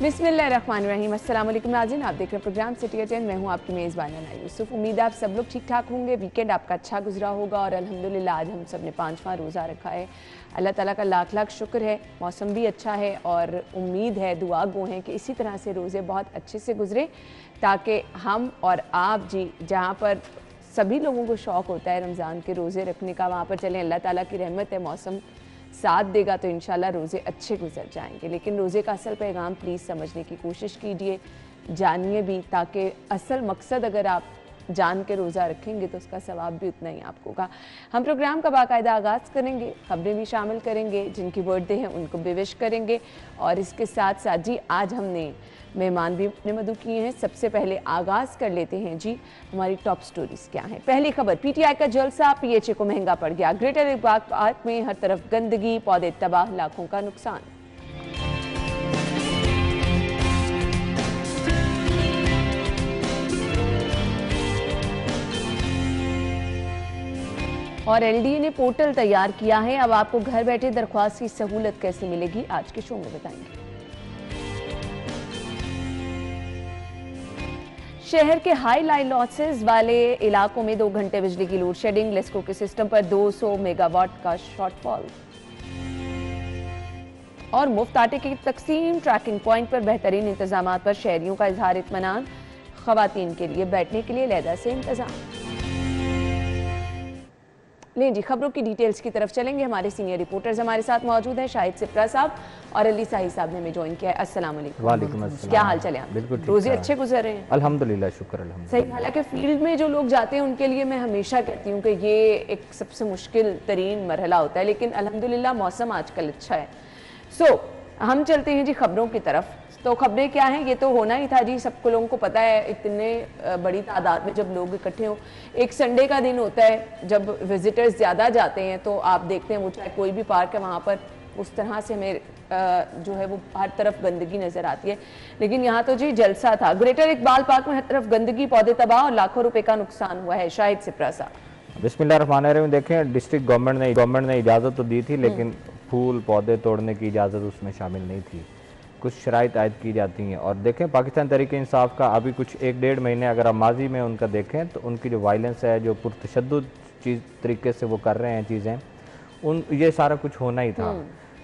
बिस्मिल्लाहिर्रहमानिर्रहीम। अस्सलाम वालेकुम नाज़रीन, आप देख रहे हैं प्रोग्राम सिटी एट10। मैं हूं आपकी मेज़बान अना यूसुफ। उम्मीद है आप सब लोग ठीक ठाक होंगे, वीकेंड आपका अच्छा गुजरा होगा और अल्हम्दुलिल्लाह आज हम सब ने 5वां रोज़ा रखा है। अल्लाह ताला का लाख लाख शुक्र है, मौसम भी अच्छा है और उम्मीद है, दुआ गो हैं कि इसी तरह से रोज़े बहुत अच्छे से गुजरे ताकि हम और आप जी जहाँ पर सभी लोगों को शौक़ होता है रमज़ान के रोज़े रखने का, वहाँ पर चलें। अल्लाह ताला की रहमत है, मौसम साथ देगा तो इंशाल्लाह रोज़े अच्छे गुजर जाएंगे। लेकिन रोज़े का असल पैगाम प्लीज़ समझने की कोशिश कीजिए, जानिए भी, ताकि असल मकसद अगर आप जान के रोज़ा रखेंगे तो उसका सवाब भी उतना ही आपको होगा। हम प्रोग्राम का बाकायदा आगाज़ करेंगे, खबरें भी शामिल करेंगे, जिनकी बर्थडे हैं उनको भी विश करेंगे और इसके साथ साथ जी आज हमने मेहमान भी अपने मदू किए हैं। सबसे पहले आगाज़ कर लेते हैं जी हमारी टॉप स्टोरीज़ क्या हैं। पहली खबर, पीटीआई का जलसा पीएचए को महंगा पड़ गया। ग्रेटर इकबाल पार्क में हर तरफ गंदगी, पौधे तबाह, लाखों का नुकसान। और एलडीए ने पोर्टल तैयार किया है, अब आपको घर बैठे दरख्वास्त की सहूलत कैसे मिलेगी आज के शो में बताएंगे। शहर के हाई लाइन लॉसेस वाले इलाकों में 2 घंटे बिजली की लोड शेडिंग, लेस्को के सिस्टम पर 200 मेगावाट का शॉर्टफॉल। और मुफ्त आटे की तकसीम, ट्रैकिंग पॉइंट पर बेहतरीन इंतजाम पर शहरियों का इजहार इत्मीनान, खवातीन के लिए बैठने के लिए लहदा से इंतजाम। लें जी खबरों की डिटेल्स की तरफ चलेंगे। हमारे सीनियर रिपोर्टर्स हमारे साथ मौजूद हैं, शाहिद सिप्रा साहब और अली साही साहब ने हमें ज्वाइन किया है। अस्सलाम वालेकुम। वालेकुम अस्सलाम। क्या हाल चले आप? बिल्कुल रोजे अच्छे गुजर रहे हैं? अल्हम्दुलिल्लाह, शुक्र अल्हम्दुलिल्लाह। सही। हालांकि फील्ड में जो लोग जाते हैं उनके लिए मैं हमेशा कहती हूँ कि ये एक सबसे मुश्किल तरीन मरहला होता है, लेकिन अल्हम्दुलिल्लाह मौसम आजकल अच्छा है। हम चलते हैं जी खबरों की तरफ। तो खबरें क्या हैं, ये तो होना ही था जी, सबको लोगों को पता है। इतने बड़ी तादाद में जब लोग इकट्ठे हों, एक संडे का दिन होता है जब विजिटर्स ज़्यादा जाते हैं, तो आप देखते हैं वो चाहे कोई भी पार्क है वहाँ पर उस तरह से हमें जो है वो हर तरफ गंदगी नज़र आती है। लेकिन यहाँ तो जी जलसा था। ग्रेटर इकबाल पार्क में हर तरफ गंदगी, पौधे तबाह और लाखों रुपए का नुकसान हुआ है। शाहिद सिप्रा साहब। बिस्मिल्लाहिर्रहमानिर्रहीम। देखें, डिस्ट्रिक्ट गवर्नमेंट ने इजाज़त तो दी थी, लेकिन फूल पौधे तोड़ने की इजाज़त उसमें शामिल नहीं थी। कुछ शराइत आयद की जाती हैं। और देखें, पाकिस्तान तहरीक इंसाफ का अभी कुछ 1-1.5 महीने अगर आप माजी में उनका देखें तो उनकी जो वायलेंस है, जो पुरतशद्दुद चीज़ तरीके से वो कर रहे हैं चीज़ें, ये सारा कुछ होना ही था।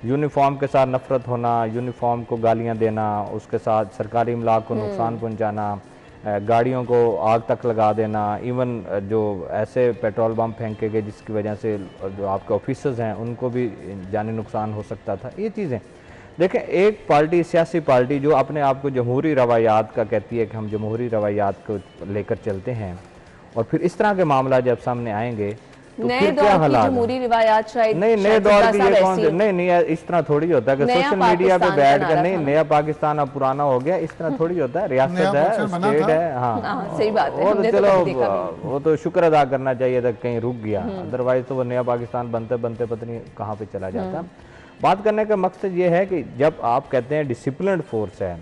यूनिफॉर्म के साथ नफरत होना, यूनिफॉर्म को गालियाँ देना, उसके साथ सरकारी इमलाक को नुकसान पहुँचाना, गाड़ियों को आग तक लगा देना, इवन जो ऐसे पेट्रोल बम फेंके गए जिसकी वजह से जो आपके ऑफिसर्स हैं उनको भी जानी नुकसान हो सकता था। ये चीज़ें देखें, एक पार्टी, सियासी पार्टी जो अपने आप को जमहूरी रवायात का कहती है कि हम जमहूरी रवायात को लेकर चलते हैं, और फिर इस तरह के मामला जब सामने आएंगे तो फिर क्या हालात? जमहूरी रिवायात शायद नहीं, नए दौर की ये कौन से? नहीं, इस तरह थोड़ी होता है कि सोशल मीडिया पे बैठ कर, नहीं, नया पाकिस्तान अब पुराना हो गया, इस तरह थोड़ी होता है। रियासत है, स्टेट है। हाँ, सही बात है। वो तो चलो, वो तो शुक्र अदा करना चाहिए था, कहीं रुक गया, अदरवाइज तो वो नया पाकिस्तान बनते बनते पता नहीं कहाँ पे चला जाता। बात करने का मकसद ये है कि जब आप कहते हैं डिसिप्लिन्ड फोर्स है,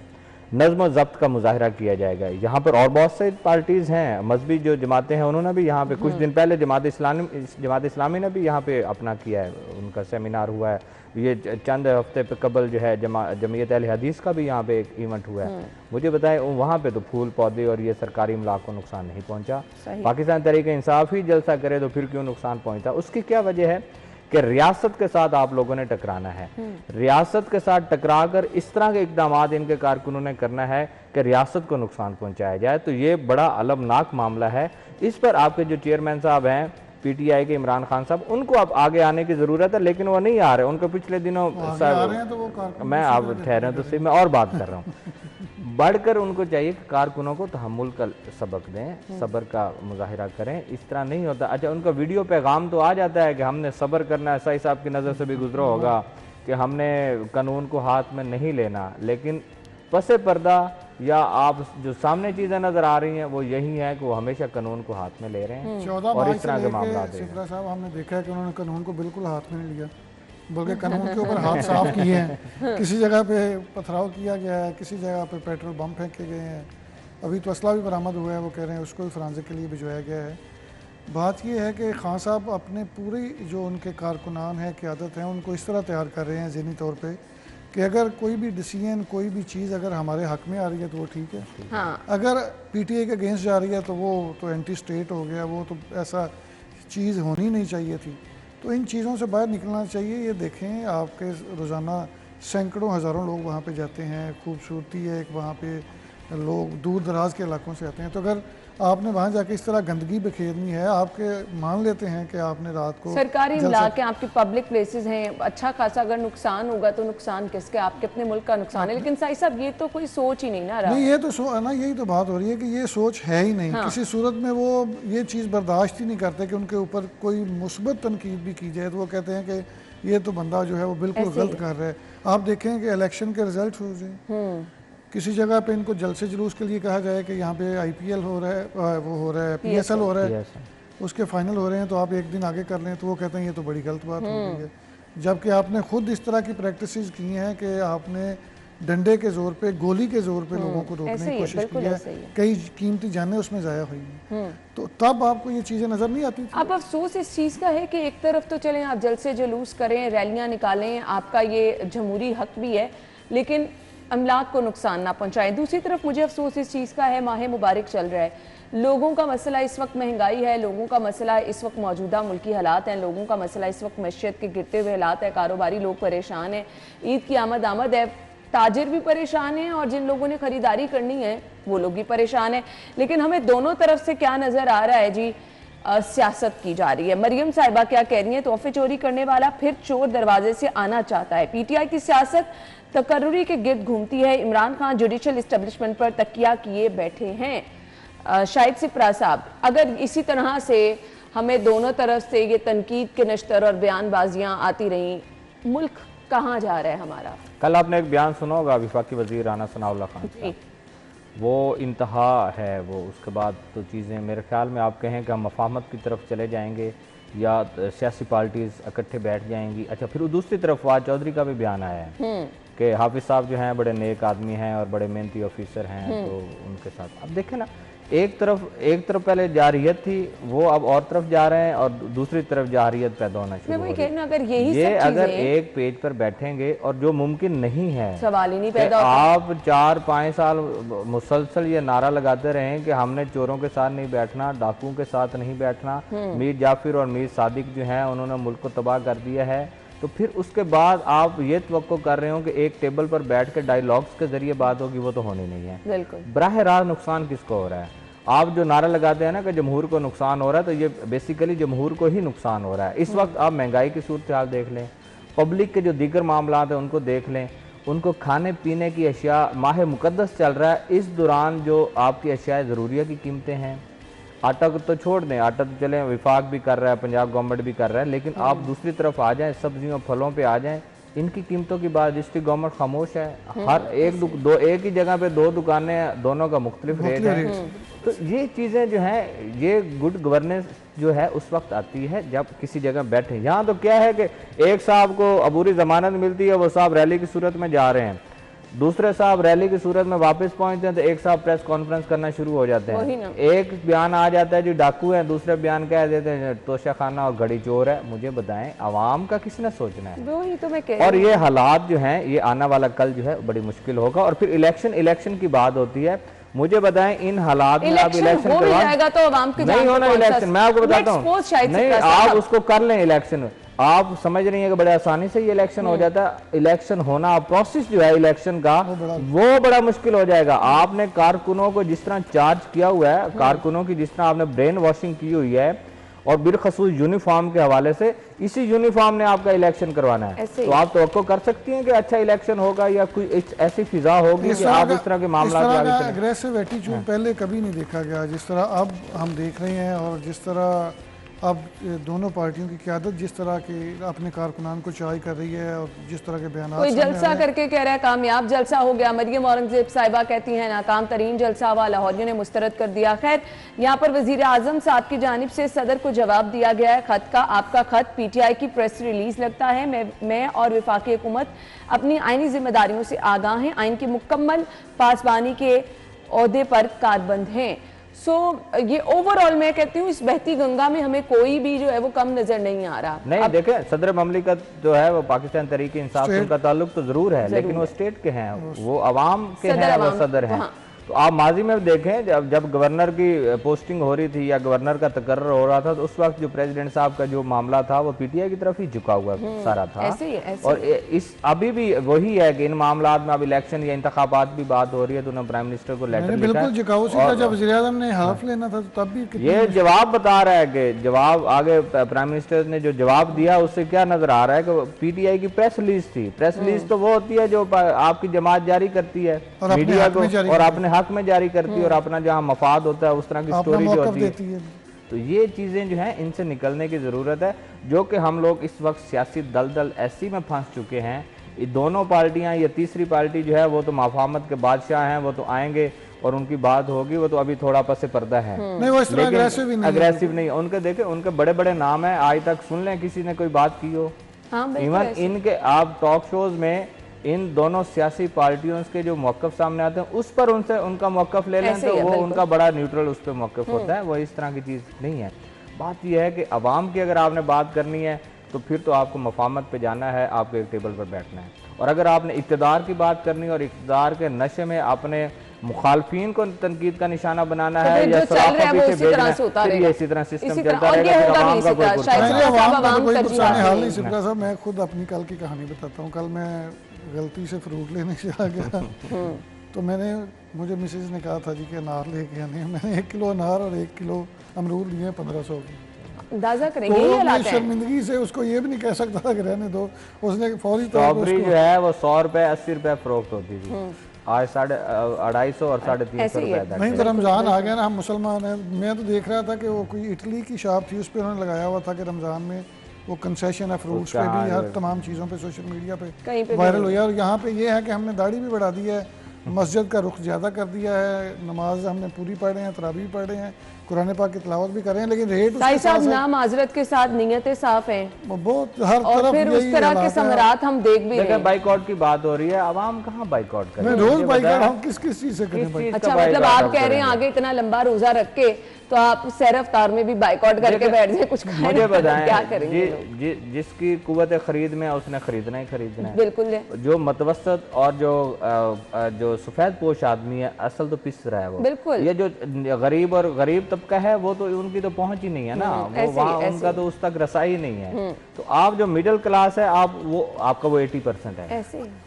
नज़्म व ज़ब्त का मुजाहरा किया जाएगा, यहाँ पर और बहुत से पार्टीज़ हैं, मजहबी जो जमातें हैं उन्होंने भी यहाँ पे कुछ दिन पहले जमात इस्लामी ने भी यहाँ पे अपना किया है, उनका सेमिनार हुआ है। ये चंद हफ्ते पे कबल जो है जमीयत अहले हदीस का भी यहाँ पे एक इवेंट हुआ है। मुझे बताएं, वहाँ पे तो फूल पौधे और ये सरकारी इमलाक को नुकसान नहीं पहुँचा। पाकिस्तान तहरीक इंसाफ ही जलसा करे तो फिर क्यों नुकसान पहुँचा? उसकी क्या वजह है कि रियासत के साथ आप लोगों ने टकराना है। रियासत के साथ टकरा कर इस तरह के इकदाम इनके कारकुनों ने करना है कि रियासत को नुकसान पहुंचाया जाए, तो ये बड़ा अलमनाक मामला है। इस पर आपके जो चेयरमैन साहब हैं पीटीआई के, इमरान खान साहब, उनको अब आगे आने की ज़रूरत है, लेकिन वो नहीं आ रहे। उनको पिछले दिनों मैं आप ठहरे तो सही, मैं और बात कर रहा हूँ। बढ़कर उनको चाहिए कि कारकुनों को तहम्मुल का सबक दें, सब्र का मुजाहिरा करें। इस तरह नहीं होता। अच्छा, उनका वीडियो पैगाम तो आ जाता है कि हमने सब्र करना है, सही साहब की नज़र से भी गुजरा होगा कि हमने कानून को हाथ में नहीं लेना, लेकिन पसे पर्दा या आप जो सामने चीज़ें नज़र आ रही हैं वो यही है कि वो हमेशा कानून को हाथ में ले रहे हैं और इस तरह के मामला साहब हमने देखा है कि उन्होंने कानून को बिल्कुल हाथ में नहीं लिया, बल्कि कानून के ऊपर हाथ साफ किए हैं। किसी जगह पे पथराव किया गया है, किसी जगह पे पेट्रोल बम फेंके गए हैं, अभी तो असला भी बरामद हुआ है, वो कह रहे हैं उसको भी फरांसिक के लिए भिजवाया गया है। बात ये है कि खान साहब अपने पूरी जो उनके कारकुनान है, क़यादत है, उनको इस तरह तैयार कर रहे हैं ज़हनी तौर पे कि अगर कोई भी डिसीजन, कोई भी चीज़ अगर हमारे हक में आ रही है तो वो ठीक है। हाँ। अगर पीटीआई के अगेंस्ट जा रही है तो वो तो एंटी स्टेट हो गया, वो तो ऐसा चीज़ होनी नहीं चाहिए थी। तो इन चीज़ों से बाहर निकलना चाहिए। ये देखें, आपके रोज़ाना सैकड़ों हज़ारों लोग वहाँ पे जाते हैं, खूबसूरती है एक, वहाँ पे लोग दूर दराज के इलाकों से आते हैं। तो अगर आपने वहाँ जाके इस तरह गंदगी बिखेरनी है, आपके मान लेते हैं कि आपने रात को सरकारी इलाके, आपकी पब्लिक प्लेसेस हैं, अच्छा खासा अगर नुकसान होगा तो नुकसान किसके, आपके अपने मुल्क का नुकसान है। लेकिन साई साहब ये तो कोई सोच ही नहीं ना रहा। नहीं, ये तो ना, यही तो बात हो रही है कि ये सोच है ही नहीं। किसी सूरत में वो ये चीज़ बर्दाश्त ही नहीं करते कि उनके ऊपर कोई मुस्बत तनकीद भी की जाए तो वो कहते हैं कि ये तो बंदा जो है वो बिल्कुल गलत कर रहा है। आप देखें कि इलेक्शन के रिजल्ट हो जाए, किसी जगह पे इनको जलसे जुलूस के लिए कहा जाए कि यहाँ पे आईपीएल हो रहा है, वो हो रहा है, पीएसएल हो रहा है, उसके फाइनल हो रहे हैं, तो आप एक दिन आगे कर लें, तो वो कहते हैं ये तो बड़ी गलत बात हो गई है। जबकि आपने खुद इस तरह की प्रैक्टिसेस की हैं कि आपने डंडे के जोर पे, गोली के जोर पे लोगों को रोकने की कोशिश की है, कई कीमती जानें उसमें ज़ाया हुई हैं। तो तब आपको ये चीज़ें नज़र नहीं आती थी। अब अफसोस इस चीज़ का है कि एक तरफ तो चलें आप जलसे जुलूस करें, रैलियाँ निकालें, आपका ये जमहूरी हक भी है, लेकिन अमलाक को नुकसान ना पहुंचाएं। दूसरी तरफ मुझे अफसोस इस चीज़ का है, माह मुबारक चल रहा है, लोगों का मसला इस वक्त महंगाई है, लोगों का मसला इस वक्त मौजूदा मुल्की हालात हैं, लोगों का मसला इस वक्त मैशियत के गिरते हुए हालात है, कारोबारी लोग परेशान हैं, ईद की आमद है, ताजिर भी परेशान हैं और जिन लोगों ने ख़रीदारी करनी है वो लोग भी परेशान हैं। लेकिन हमें दोनों तरफ से क्या नज़र आ रहा है जी, सियासत की जा रही है। मरियम साहिबा क्या कह रही हैं, तोहफे चोरी करने वाला फिर चोर दरवाजे से आना चाहता है। पीटीआई की सियासत तकर्रुरी के गिर्द घूमती है, इमरान खान जुडिशल इस्टेब्लिशमेंट पर तकिया किए बैठे हैं। शाहिद सिप्रा साहब, अगर इसी तरह से हमें दोनों तरफ से ये तनकीद के नश्तर और बयानबाजियां आती रहीं, मुल्क कहाँ जा रहा है हमारा? कल आपने एक बयान सुना होगा विफाकी वजीर राना सनाउल्लाह खान का, वो इंतहा है वो। उसके बाद तो चीज़ें मेरे ख्याल में आप कहें कि हम मफाहमत की तरफ चले जाएंगे या सियासी पार्टीज इकट्ठे बैठ जाएंगी। अच्छा, फिर दूसरी तरफ फवाद चौधरी का भी बयान आया है कि हाफिज साहब जो हैं बड़े नेक आदमी हैं और बड़े मेहनती ऑफिसर हैं, तो उनके साथ अब देखें ना, एक तरफ पहले जारियत थी, वो अब और तरफ जा रहे हैं और दूसरी तरफ जारियत पैदा होना शुरू हो रही है। अगर यही ये अगर एक पेज पर बैठेंगे, और जो मुमकिन नहीं है, सवाल ही नहीं पैदा होता। आप 4-5 साल मुसलसल ये नारा लगाते रहें कि हमने चोरों के साथ नहीं बैठना, डाकुओं के साथ नहीं बैठना, मीर जाफिर और मीर सादिक जो हैं उन्होंने मुल्क को तबाह कर दिया है, तो फिर उसके बाद आप ये तवक्को कर रहे हो कि एक टेबल पर बैठ के डायलॉग्स के जरिए बात होगी, वो तो होनी नहीं है। बिल्कुल। बराह रास्त नुकसान किसको हो रहा है? आप जो नारा लगाते हैं ना कि जमहूर को नुकसान हो रहा है, तो ये बेसिकली जमहूर को ही नुकसान हो रहा है। इस वक्त आप महंगाई की सूरत हाल देख लें, पब्लिक के जो दीगर मामला हैं उनको देख लें, उनको खाने पीने की अशिया, माह मुकद्दस चल रहा है, इस दौरान जो आपकी अशिया ज़रूरिया की कीमतें हैं, आटा को तो छोड़ दें, आटा तो चलें विफाक भी कर रहा है, पंजाब गवर्नमेंट भी कर रहा है, लेकिन आप दूसरी तरफ आ जाएं, सब्जियों फलों पे आ जाएं, इनकी कीमतों की बात डिस्ट्रिक्ट गवर्नमेंट खामोश है। हर एक ही जगह पे 2 दुकानें, दोनों का मुख्तलिफ रेट है। तो ये चीज़ें जो हैं, ये गुड गवर्नेंस जो है उस वक्त आती है जब किसी जगह बैठे। यहाँ तो क्या है कि एक साहब को अबूरी जमानत मिलती है, वो साहब रैली की सूरत में जा रहे हैं, दूसरे साहब रैली की सूरत में वापस पहुंचते हैं तो एक साहब प्रेस कॉन्फ्रेंस करना शुरू हो जाते हैं। एक बयान आ जाता है जी डाकू है, दूसरे बयान कह देते हैं तोशा खाना और घड़ी चोर है। मुझे बताएं, आवाम का किसने सोचना है? वही तो मैं कह और ये हालात जो हैं, ये आने वाला कल जो है बड़ी मुश्किल होगा। और फिर इलेक्शन की बात होती है, मुझे बताएं इन हालात में आप इलेक्शन करवाएगा तो आवाम की नहीं होना इलेक्शन, मैं आपको बताता हूँ, नहीं आप उसको कर लें इलेक्शन। आप समझ रही हैं कि बड़े आसानी से ये इलेक्शन हो जाता है। इलेक्शन होना, प्रोसेस जो है इलेक्शन का, वो बड़ा मुश्किल हो जाएगा। आपने कारकुनों को जिस तरह चार्ज किया हुआ है, कारकुनों की जिस तरह आपने ब्रेन वॉशिंग की हुई है, और बिलखसूस यूनिफॉर्म के हवाले से, इसी यूनिफॉर्म ने आपका इलेक्शन करवाना है, तो आप तवक्को कर सकती हैं कि अच्छा इलेक्शन होगा या कोई ऐसी फिजा होगी कि आप इस तरह के मामला अग्रेसिव एटीट्यूड पहले कभी नहीं देखा गया जिस तरह अब हम देख रहे हैं। और जिस तरह अब दोनों पार्टियों की क़यादत जिस तरह की अपने कारकुनान को चाय कर रही है और जिस तरह के बयान, कोई जलसा करके कह रहा है कामयाब जलसा हो गया। मरियम औरंगजेब साहिबा कहती हैं नाकाम तरीन जलसा हुआ, लाहौरियों ने मुस्तरद कर दिया। खैर, यहाँ पर वजीर आजम साहब की जानिब से सदर को जवाब दिया गया है खत का। आपका खत पीटीआई की प्रेस रिलीज लगता है। मैं और वफाकी हुकूमत अपनी आइनी जिम्मेदारियों से आगाह हैं, आइन की मुकम्मल पासबानी के ओहदे पर कारबंद हैं। सो ये ओवरऑल मैं कहती हूँ इस बहती गंगा में हमें कोई भी जो है वो कम नजर नहीं आ रहा। नहीं देखें, सदर ममलिकत जो है वो पाकिस्तान तहरीक इंसाफ से उनका ताल्लुक तो जरूर है, लेकिन वो स्टेट के हैं, वो अवाम के हैं, वो सदर हैं। तो आप माजी में देखें जब गवर्नर की पोस्टिंग हो रही थी या गवर्नर का तकर्रर हो रहा था, तो उस वक्त जो प्रेसिडेंट साहब का जो मामला था वो पीटीआई की तरफ ही झुका हुआ सारा था। ऐसे और इस अभी भी वही है कि इन मामलात में अब इलेक्शन या इंतखाबात भी बात हो रही है, तो उन्होंने प्राइम मिनिस्टर को लेटर लिखा है। जब वज़ीर-ए-आज़म ने हल्फ लेना था तब भी ये जवाब बता रहा है कि जवाब आगे प्राइम मिनिस्टर ने जो जवाब दिया उससे क्या नजर आ रहा है कि पीटीआई की प्रेस रिलीज थी। प्रेस रिलीज तो वो होती है जो आपकी जमात जारी करती है मीडिया को और अपने हक में जारी करती है और अपना जहाँ मफाद होता है उस तरह की स्टोरी जो होती है। तो ये चीजें जो हैं इनसे निकलने की जरूरत है, जो कि हम लोग इस वक्त सियासी दलदल ऐसी में फंस चुके हैं। ये दोनों पार्टियां, ये तीसरी पार्टी जो है वो तो माफामत के बादशाह हैं, वो तो आएंगे और उनकी बात होगी, वो तो अभी थोड़ा पस पर्दा है, नहीं वो इस तरह अग्रेसिव नहीं। उनके देखे उनके बड़े बड़े नाम है, आज तक सुन लें किसी ने कोई बात की हो। इवन इनके आप टॉक शोज में इन दोनों सियासी पार्टियों के जो मौक़िफ़ सामने आते हैं उस पर उनसे उनका मौक़िफ़ ले लें तो वो उनका बड़ा न्यूट्रल उस पर मौक़िफ़ होता है। वो इस तरह की चीज़ नहीं है। बात यह है कि अवाम की अगर आपने बात करनी है तो फिर तो आपको मफामत पे जाना है, आपको एक टेबल पर बैठना है। और अगर आपने इक़्तिदार की बात करनी है और इक़्तिदार के नशे में आपने मुखालफीन को तनकीद का निशाना बनाना है या इसी तरह सिस्टम चलता रहेगा। मैं खुद अपनी कल की कहानी बताता हूँ। कल मैं गलती से फ्रूट लेने से आ गया तो मुझे मिसेज ने कहा था जी कि अनार लेके आने हैं। मैंने 1 किलो अनार और 1 किलो अमरूद लिए 1500 की। अंदाजा करेंगे तो मैं शर्मिंदगी से उसको ये भी नहीं कह सकता था कि रहने दो। उसने फौरी तौर पर जो है वो 100 रुपए 80 रुपए फरोख्त होती थी, आज 250 और 350 रुपए। नहीं तो रमजान आ गया ना, हम मुसलमान हैं। मैं तो देख रहा था कि वो कोई इटली की शॉप थी, उस पर उन्होंने लगाया हुआ था कि रमजान में वो कंसेशन है फ्रूट्स पे भी, हर तमाम चीज़ों पे सोशल मीडिया पे वायरल हुआ। और यहाँ पे ये है कि हमने दाढ़ी भी बढ़ा दी है, मस्जिद का रुख ज़्यादा कर दिया है, नमाज हमने पूरी पढ़े हैं, तरावी पढ़े हैं, कुरान पाक की तिलावत भी कर रहे हैं, लेकिन रेट नाम माजरत के साथ नीयतें साफ हैं, बहुत हर तरफ फिर उस तरह के समरात हम देख भी रहे हैं। बाइकआउट की बात हो रही है, आवाम कहाँ बाइकआउट कर रही है? रोज बाइकआउट हम किस चीज से करें? अच्छा, मतलब आप कह रहे हैं आगे इतना लंबा रोजा रख के तो आप सैर अफ्तार में भी बाइकआउट करके बैठ जाए, कुछ मुझे बताएं क्या करेंगे? जिसकी कुव्वत खरीद में उसने खरीदना ही खरीदना है। बिल्कुल है। जो मतवसत और जो सफेद पोश आदमी है असल तो पिस रहा है वो। बिल्कुल। ये जो गरीब तबका है वो तो उनकी तो पहुंच ही नहीं है ना, वो वहाँ उनका तो उस तक रसाई नहीं है। तो आप जो मिडिल क्लास है आपका वो 80% है।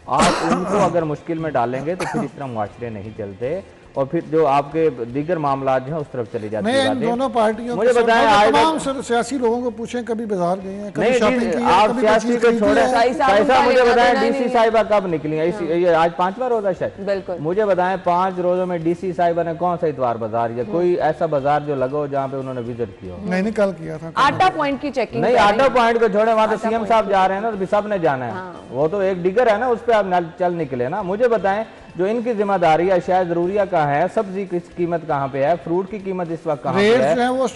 आप उनको अगर मुश्किल में डालेंगे तो फिर इस तरह मुआशरे नहीं चलते और फिर जो आपके दीगर मामला जो है उस तरफ चली जाती है। दोनों पार्टियों मुझे बताएं, तमाम सियासी लोगों को पूछें कभी बाजार गए हैं, कभी शॉपिंग की है, आप सियासी को छोड़े। साहिबा मुझे बताएं डीसी साहिबा कब निकली है? ये आज 5वां रोजा है शायद। बिल्कुल। मुझे बताएं 5 रोजों में डीसी साहिबा ने कौन सा इतवार बाजार या कोई ऐसा बाजार जो लगा हो जहाँ पे उन्होंने विजिट किया हो? नहीं, कल किया था। आटा पॉइंट की चेकिंग नहीं, आटा पॉइंट को छोड़े, वहाँ तो सीएम साहब जा रहे हैं ना, तो सब ने जाना है। वो तो एक डिगर है ना, उस पर आप चल निकले ना। मुझे बताएं जो इनकी जिम्मेदारी है, शायद जरूरिया कहाँ है, सब्जी की कीमत कहाँ पे है, फ्रूट की कीमत इस वक्त कहाँ पे है, वो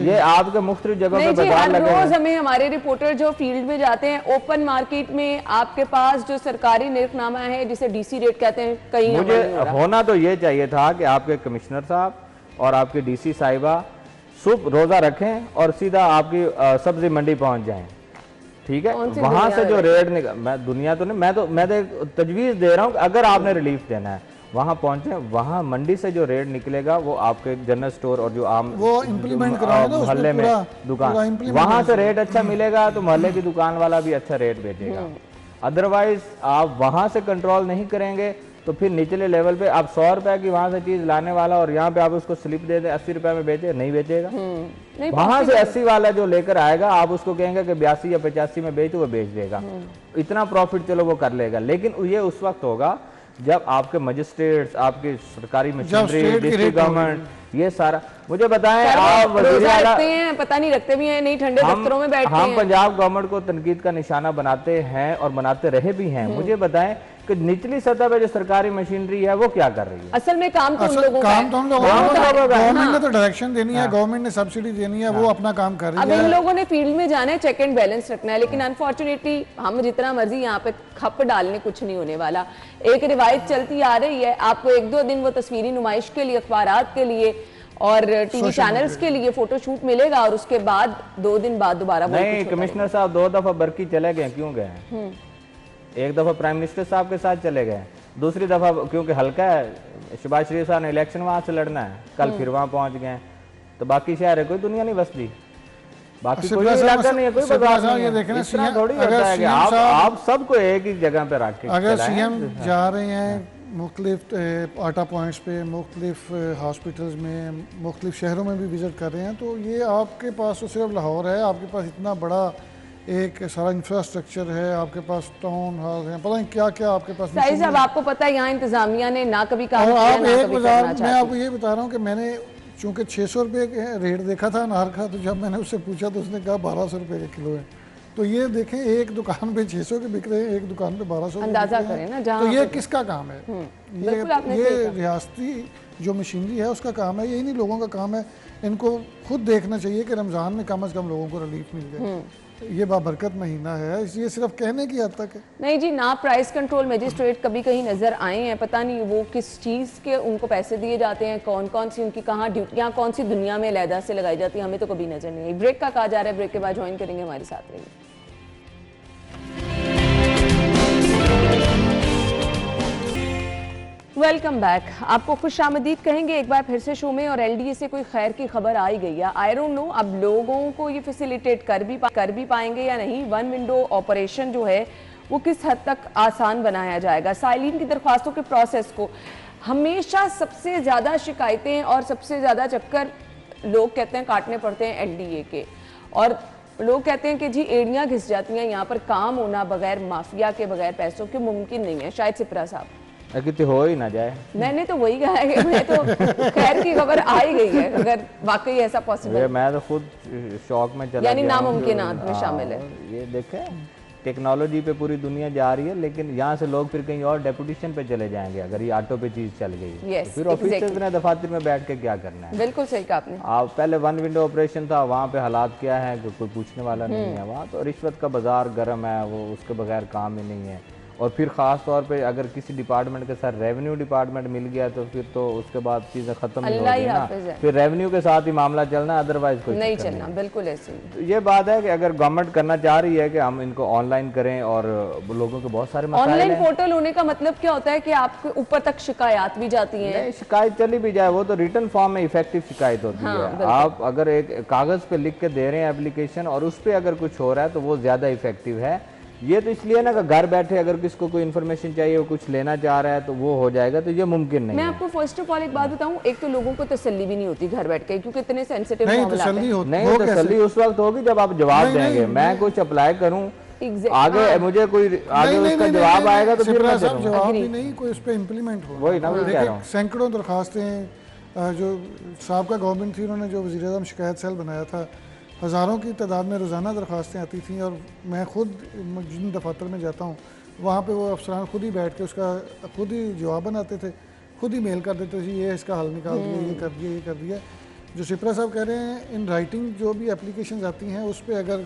ये आपके मुख्तलिफ जगहों पे बाजार लगे हैं। रोज हमें हमारे रिपोर्टर जो फील्ड में जाते हैं, ओपन मार्केट में आपके पास जो सरकारी निर्खनामा है जिसे डीसी रेट कहते हैं, कहीं मुझे होना तो ये चाहिए था कि आपके कमिश्नर साहब और आपके डीसी साहिबा सुबह रोजा रखें और सीधा आपकी सब्जी मंडी पहुंच जाएं, ठीक है? वहां से जो रेट मैं दुनिया तो नहीं, मैं तो एक तजवीज दे रहा हूँ, अगर आपने रिलीफ देना है वहां पहुंचे, वहां मंडी से जो रेट निकलेगा वो आपके जनरल स्टोर और जो आम वो इम्प्लीमेंट मोहल्ले में दुकान, वहां से रेट अच्छा मिलेगा तो मोहल्ले की दुकान वाला भी अच्छा रेट बेचेगा। अदरवाइज आप वहां से कंट्रोल नहीं करेंगे तो फिर निचले लेवल पे आप 100 रुपए की वहां से चीज लाने वाला और यहाँ पे आप उसको स्लिप दे दें 80 रुपए में बेचे, नहीं बेचेगा। वहां से 80 वाला जो लेकर आएगा आप उसको कहेंगे कि 82 या 85 में बेच, वो बेच देगा, इतना प्रॉफिट चलो वो कर लेगा। लेकिन ये उस वक्त होगा जब आपके मजिस्ट्रेट्स, आपकी सरकारी मशीनरी, डिस्ट्रिक्ट गवर्नमेंट, ये सारा मुझे बताएं आप पता नहीं रखते भी हैं, नहीं ठंडे दफ्तरों में बैठते हैं। हम पंजाब गवर्नमेंट को तनकीद का निशाना बनाते हैं और बनाते रहे भी हैं। मुझे बताएं कि निचली सतह पे जो सरकारी मशीनरी है वो क्या कर रही है? असल में काम तो हम लोगों का है। गवर्नमेंट ने तो डायरेक्शन देनी है, गवर्नमेंट ने सब्सिडी देनी है, वो अपना काम कर रही है। अब इन लोगों ने फील्ड में जाना है, चेक एंड बैलेंस रखना है, लेकिन अनफॉर्चुनेटली हम जितना मर्जी यहाँ पे खप डालने कुछ नहीं होने वाला। एक रिवायत चलती आ रही है, आपको 1-2 दिन वो तस्वीरी नुमाइश के लिए, अखबारात के लिए और टीवी चैनल्स के लिए फोटो शूट मिलेगा और उसके बाद 2 दिन बाद दोबारा नहीं, कमिश्नर साहब 2 दफा बर्की चले गए, क्यों गए? एक दफा प्राइम मिनिस्टर साहब के साथ चले गए, दूसरी दफा क्योंकि हल्का है, शहबाज शरीफ साहब ने इलेक्शन वहां से लड़ना है, कल फिर वहां पहुंच गए। तो बाकी शहर है, कोई दुनिया नहीं बसती, बाकी कोई इलाका नहीं है, कोई बाजार नहीं है। इस तरह थोड़ी होता है कि आप सबको एक ही जगह पे रख के अगर सीएम जा रहे हैं मुख्तलिफ आटा पॉइंट्स पे, मुख्तलिफ हॉस्पिटल्स में, मुख्तलिफ शहरों में भी विजिट कर रहे हैं, तो ये आपके पास तो सिर्फ लाहौर है, आपके पास इतना बड़ा एक सारा इंफ्रास्ट्रक्चर है, आपके पास टाउन हॉल है, पता नहीं क्या क्या आपके पास। साहब आपको पता है यहाँ इंतजामिया ने ना कभी काम किया, आप ना एक कभी बाजार, करना मैं आपको ये बता रहा हूँ कि मैंने चूँकि 600 रुपये रेट देखा था अनार का, तो जब मैंने उससे पूछा तो उसने कहा 1200 रुपये का किलो है। तो ये देखें, एक दुकान पे 600 के बिक रहे हैं, एक दुकान पे 1200 अंदाजा करें ना। तो ये किसका काम है? ये रियासती जो मशीनरी है उसका काम है, यही नहीं लोगों का काम है। इनको खुद देखना चाहिए कि रमज़ान में कम अज़ कम लोगों को रिलीफ मिल जाए। ये बाबरकत महीना है, ये सिर्फ कहने की हद तक है। नहीं जी, ना प्राइस कंट्रोल मजिस्ट्रेट कभी कहीं नजर आए हैं, पता नहीं वो किस चीज़ के उनको पैसे दिए जाते हैं, कौन कौन सी उनकी कहाँ ड्यूटियाँ कौन सी दुनिया में अलहदा से लगाई जाती है, हमें तो कभी नजर नहीं आई। ब्रेक का कहा जा रहा है, ब्रेक के बाद ज्वाइन करेंगे, हमारे साथ रहिए। Welcome back. आपको खुश आमदीद कहेंगे एक बार फिर से शो में। और एलडीए से कोई खैर की खबर आई गई है, आई डोंट नो अब लोगों को ये फैसिलिटेट कर भी पाएंगे या नहीं। 1 विंडो ऑपरेशन जो है वो किस हद तक आसान बनाया जाएगा। साइलिन की दरख्वास्तों के प्रोसेस को हमेशा सबसे ज़्यादा शिकायतें और सबसे ज़्यादा चक्कर लोग कहते हैं काटने पड़ते हैं एलडीए के, और लोग कहते हैं कि जी एड़ियाँ घिस जाती हैं, यहाँ पर काम होना बगैर माफिया के, बगैर पैसों के मुमकिन नहीं है। शायद सिप्रा साहब कितनी हो ही ना जाए। मैंने तो वही कहा है कि मैं तो खैर की खबर आ ही गई है, अगर वाकई ऐसा पॉसिबल है। मैं तो खुद शौक में चला, यानी नामुमकिनात में शामिल है। ये देखे टेक्नोलॉजी पे पूरी दुनिया जा रही है, लेकिन यहाँ से लोग फिर कहीं और डेपुटेशन पे चले जाएंगे अगर ये ऑटो पे चीज चल गई। yes, तो फिर ऑफिसर्स ने दफातर में बैठ के क्या करना है। बिल्कुल सही कहा आपने। आप पहले 1 विंडो ऑपरेशन था, वहाँ पे हालात क्या है कि कोई पूछने वाला नहीं है। वहाँ तो रिश्वत का बाजार गर्म है, वो उसके बगैर काम ही नहीं है। और फिर ख़ास तौर पे अगर किसी डिपार्टमेंट के साथ रेवेन्यू डिपार्टमेंट मिल गया तो फिर तो उसके बाद चीज़ें ख़त्म नहीं होगी ना, फिर रेवेन्यू के साथ ही मामला चलना, अदरवाइज कुछ नहीं चलना। बिल्कुल ऐसे तो ये बात है कि अगर गवर्नमेंट करना चाह रही है कि हम इनको ऑनलाइन करें, और लोगों के बहुत सारे मसाइल हैं। ऑनलाइन पोर्टल होने का मतलब क्या होता है कि आपके ऊपर तक शिकायत भी जाती हैं। नहीं, शिकायत चली भी जाए वो तो रिटर्न फॉर्म में इफेक्टिव शिकायत होती है। आप अगर एक कागज़ पे लिख के दे रहे हैं एप्लीकेशन और उस पर अगर कुछ हो रहा है तो वो ज़्यादा इफेक्टिव है। ये तो इसलिए ना कि घर बैठे अगर किसको कोई इन्फॉर्मेशन चाहिए, वो कुछ लेना चाह रहा है तो वो हो जाएगा, तो ये मुमकिन नहीं। मैं आपको फर्स्ट ऑफ ऑल एक बात बताऊं, एक तो लोगों को तसल्ली भी नहीं होती घर बैठ के, क्योंकि इतने सेंसिटिव मामला है। नहीं, तसल्ली उस वक्त होगी जब आप जवाब देंगे। मैं कुछ अप्लाई करूं आगे मुझे कोई आगे उसका जवाब आएगा तो फिर जवाब भी नहीं कोई उस पर इम्प्लीमेंट हो। वही ना मैं कह रहा हूं। सैकड़ों दरखास्तें जो साबका गवर्नमेंट थी, उन्होंने जो वज़ीर-ए-आज़म शिकायत सेल बनाया था, हज़ारों की तादाद में रोज़ाना दरख्वास्तें आती थी। और मैं खुद जिन दफातर में जाता हूँ वहाँ पे वो अफसरान खुद ही बैठ के उसका खुद ही जवाब बनाते थे, खुद ही मेल कर देते थे, ये इसका हल निकाल दिया, ये कर दिया, ये कर दिया। जो सिप्रा साहब कह रहे हैं, इन राइटिंग जो भी एप्लीकेशन आती हैं उस पर अगर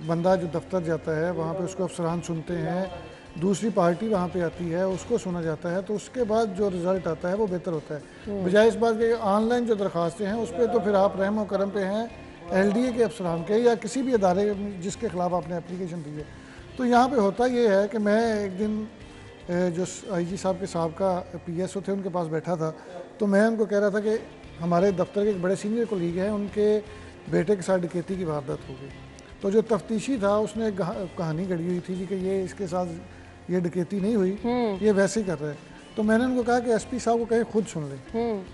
बंदा जो दफ्तर जाता है वहाँ पे उसको अफसरान सुनते हैं, दूसरी पार्टी वहाँ पे आती है, उसको सुना जाता है, तो उसके बाद जो रिज़ल्ट आता है वो बेहतर होता है। बजाय इस बात के ऑनलाइन जो दरख्वास्तें हैं उस पर तो फिर आप रहम व करम पे हैं एलडीए के अफसरान के या किसी भी अदारे जिसके ख़िलाफ़ आपने एप्लीकेशन दी है। तो यहाँ पे होता ये है कि मैं एक दिन जो आईजी साहब के साहबका पीएसओ थे उनके पास बैठा था, तो मैं उनको कह रहा था कि हमारे दफ्तर के एक बड़े सीनियर कोलीग हैं, उनके बेटे के साथ डकैती की वारदात हो गई। तो जो तफ्तीशी था उसने एक कहानी गढ़ी हुई थी कि ये इसके साथ ये डकैती नहीं हुई, ये वैसे ही कर रहे हैं। तो मैंने उनको कहा कि एसपी साहब को कहीं खुद सुन लें।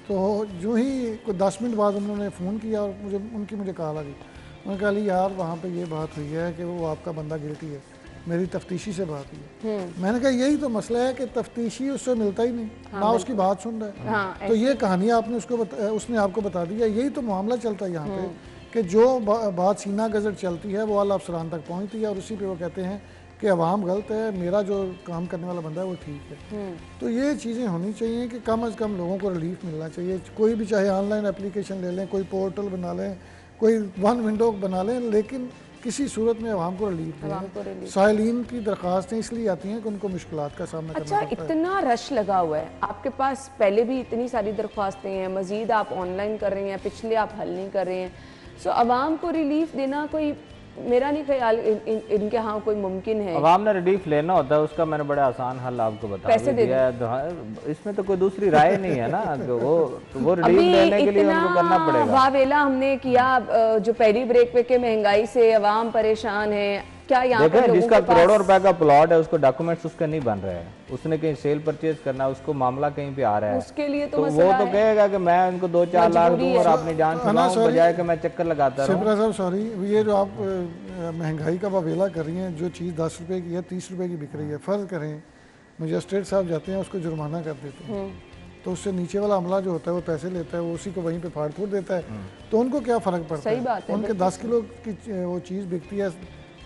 तो जो ही कोई 10 मिनट बाद उन्होंने फ़ोन किया और मुझे कॉल आ गई। उन्होंने कहा यार वहाँ पे ये बात हुई है कि वो आपका बंदा गिल्टी है, मेरी तफ्तीशी से बात हुई है। मैंने कहा यही तो मसला है कि तफ्तीशी उससे मिलता ही नहीं, ना उसकी बात सुन रहा है। तो ये कहानी आपने उसने आपको बता दी है। यही तो मामला चलता है यहाँ पे कि जो बात सीना गजर चलती है वो आला अफसरान तक पहुँचती है और उसी पर वो कहते हैं कि अवाम गलत है, मेरा जो काम करने वाला बंदा है वो ठीक है। तो ये चीज़ें होनी चाहिए कि कम अज़ कम लोगों को रिलीफ मिलना चाहिए। कोई भी चाहे ऑनलाइन एप्लीकेशन ले लें, कोई पोर्टल बना लें, कोई 1 विंडो बना लें, लेकिन किसी सूरत में आवाम को रिलीफ दें। साइलिन की दरख्वास्तें इसलिए आती हैं कि उनको मुश्किलात का सामना करना पड़ता है। इतना रश लगा हुआ है आपके पास, पहले भी इतनी सारी दरख्वास्तें हैं, मजीद आप ऑनलाइन कर रहे हैं, पिछले आप हल नहीं कर रहे हैं, सो आवाम को रिलीफ देना कोई, मेरा नहीं ख्याल इनके यहाँ कोई मुमकिन है। आवाम ने रिलीफ लेना होता है, उसका मैंने बड़ा आसान हल आपको बता दिया है। इसमें तो कोई दूसरी राय नहीं है ना, वो रिलीफ लेने के लिए उनको करना पड़ेगा। वावेला हमने किया जो पहली ब्रेक पे के महंगाई से आवाम परेशान है, क्या यहाँ पे लोगों जिसका करोड़ों रुपए का प्लॉट है उसको डॉक्यूमेंट्स उसके नहीं बन रहे हैं, उसने कहीं सेल परचेज करना है, उसको मामला कहीं पे आ रहा है, उसके लिए तो वो तो कहेगा कि मैं इनको 2-4 लाख दूं और अपनी जान छुड़ाऊं, बजाय कि मैं चक्कर लगाता रहूं। सिपरा साहब सॉरी, ये जो आप महंगाई का वावेला कर रही हैं, जो चीज़ 10 रुपए की है 30 रुपए की बिक रही है, फ़र्ज़ करें मजिस्ट्रेट साहब जाते हैं उसको जुर्माना कर देते हैं, तो उससे नीचे वाला अमला जो होता है वो पैसे लेता है, वो उसी को वहीं पे फाड़ फूट देता है, तो उनको क्या फ़र्क पड़ता है? उनके 10 किलो की वो चीज़ बिकती है,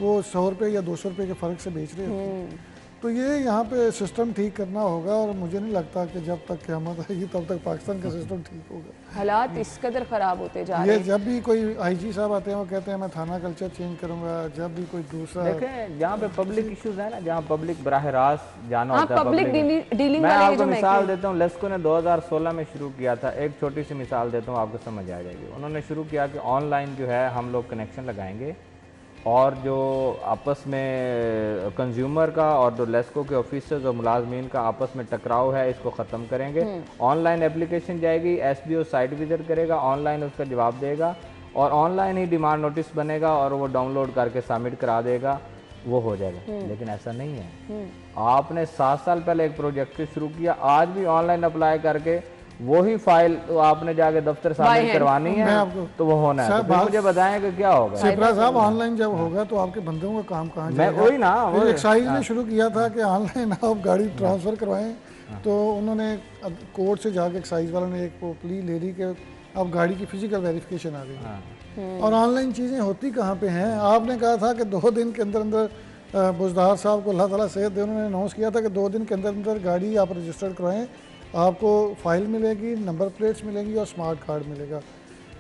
वो 100 रुपये या 200 रुपये के फ़र्क से बेच रहे होते हैं। तो ये यहाँ पे सिस्टम ठीक करना होगा, और मुझे नहीं लगता कि जब तक क़यामत आएगी तब तक पाकिस्तान का सिस्टम ठीक होगा। हालात इस कदर ख़राब होते जा रहे हैं। जब भी कोई आईजी साहब आते हैं वो कहते हैं मैं थाना कल्चर चेंज करूँगा, जब भी कोई दूसरा देखें जहाँ पे पब्लिक इश्यूज है ना, जहाँ पब्लिक बराह रास्त जाना होता है, पब्लिक डीलिंग मैं आपको मिसाल देता हूँ, लेस्को ने 2016 में शुरू किया था, एक छोटी सी मिसाल देता हूँ आपको समझ आ जाएगी। उन्होंने शुरू किया कि ऑनलाइन जो है हम लोग कनेक्शन लगाएंगे, और जो आपस में कंज्यूमर का और जो लेस्को के ऑफिसर्स और मुलाजमीन का आपस में टकराव है इसको ख़त्म करेंगे। ऑनलाइन एप्लीकेशन जाएगी, SBO साइट विजिट करेगा, ऑनलाइन उसका जवाब देगा, और ऑनलाइन ही डिमांड नोटिस बनेगा और वो डाउनलोड करके सबमिट करा देगा, वो हो जाएगा। लेकिन ऐसा नहीं है। आपने 7 साल पहले एक प्रोजेक्ट शुरू किया, आज भी ऑनलाइन अप्लाई करके वही फाइल तो आपने जाके दफ्तर सबमिट करवानी है, तो वो होना है। तो मुझे बताएं कि क्या होगा। सिपरा साहब ऑनलाइन जब होगा तो आपके बंदों का काम कहाँ जाएगा? मैं वही ना, वो एक्साइज ने शुरू किया था कि ऑनलाइन आप गाड़ी ट्रांसफ़र करवाएं, तो उन्होंने कोर्ट से जाके एक्साइज वालों ने एक प्ली ले ली कि अब गाड़ी की फिजिकल वेरिफिकेशन आ गई। और ऑनलाइन चीज़ें होती कहाँ पे हैं? आपने कहा था कि 2 दिन के अंदर अंदर बुजदार साहब को अल्लाह ताला सेहत दे, उन्होंने अनाउंस किया था कि 2 दिन के अंदर अंदर गाड़ी आप रजिस्टर्ड करवाएं, आपको फाइल मिलेगी, नंबर प्लेट्स मिलेंगी और स्मार्ट कार्ड मिलेगा।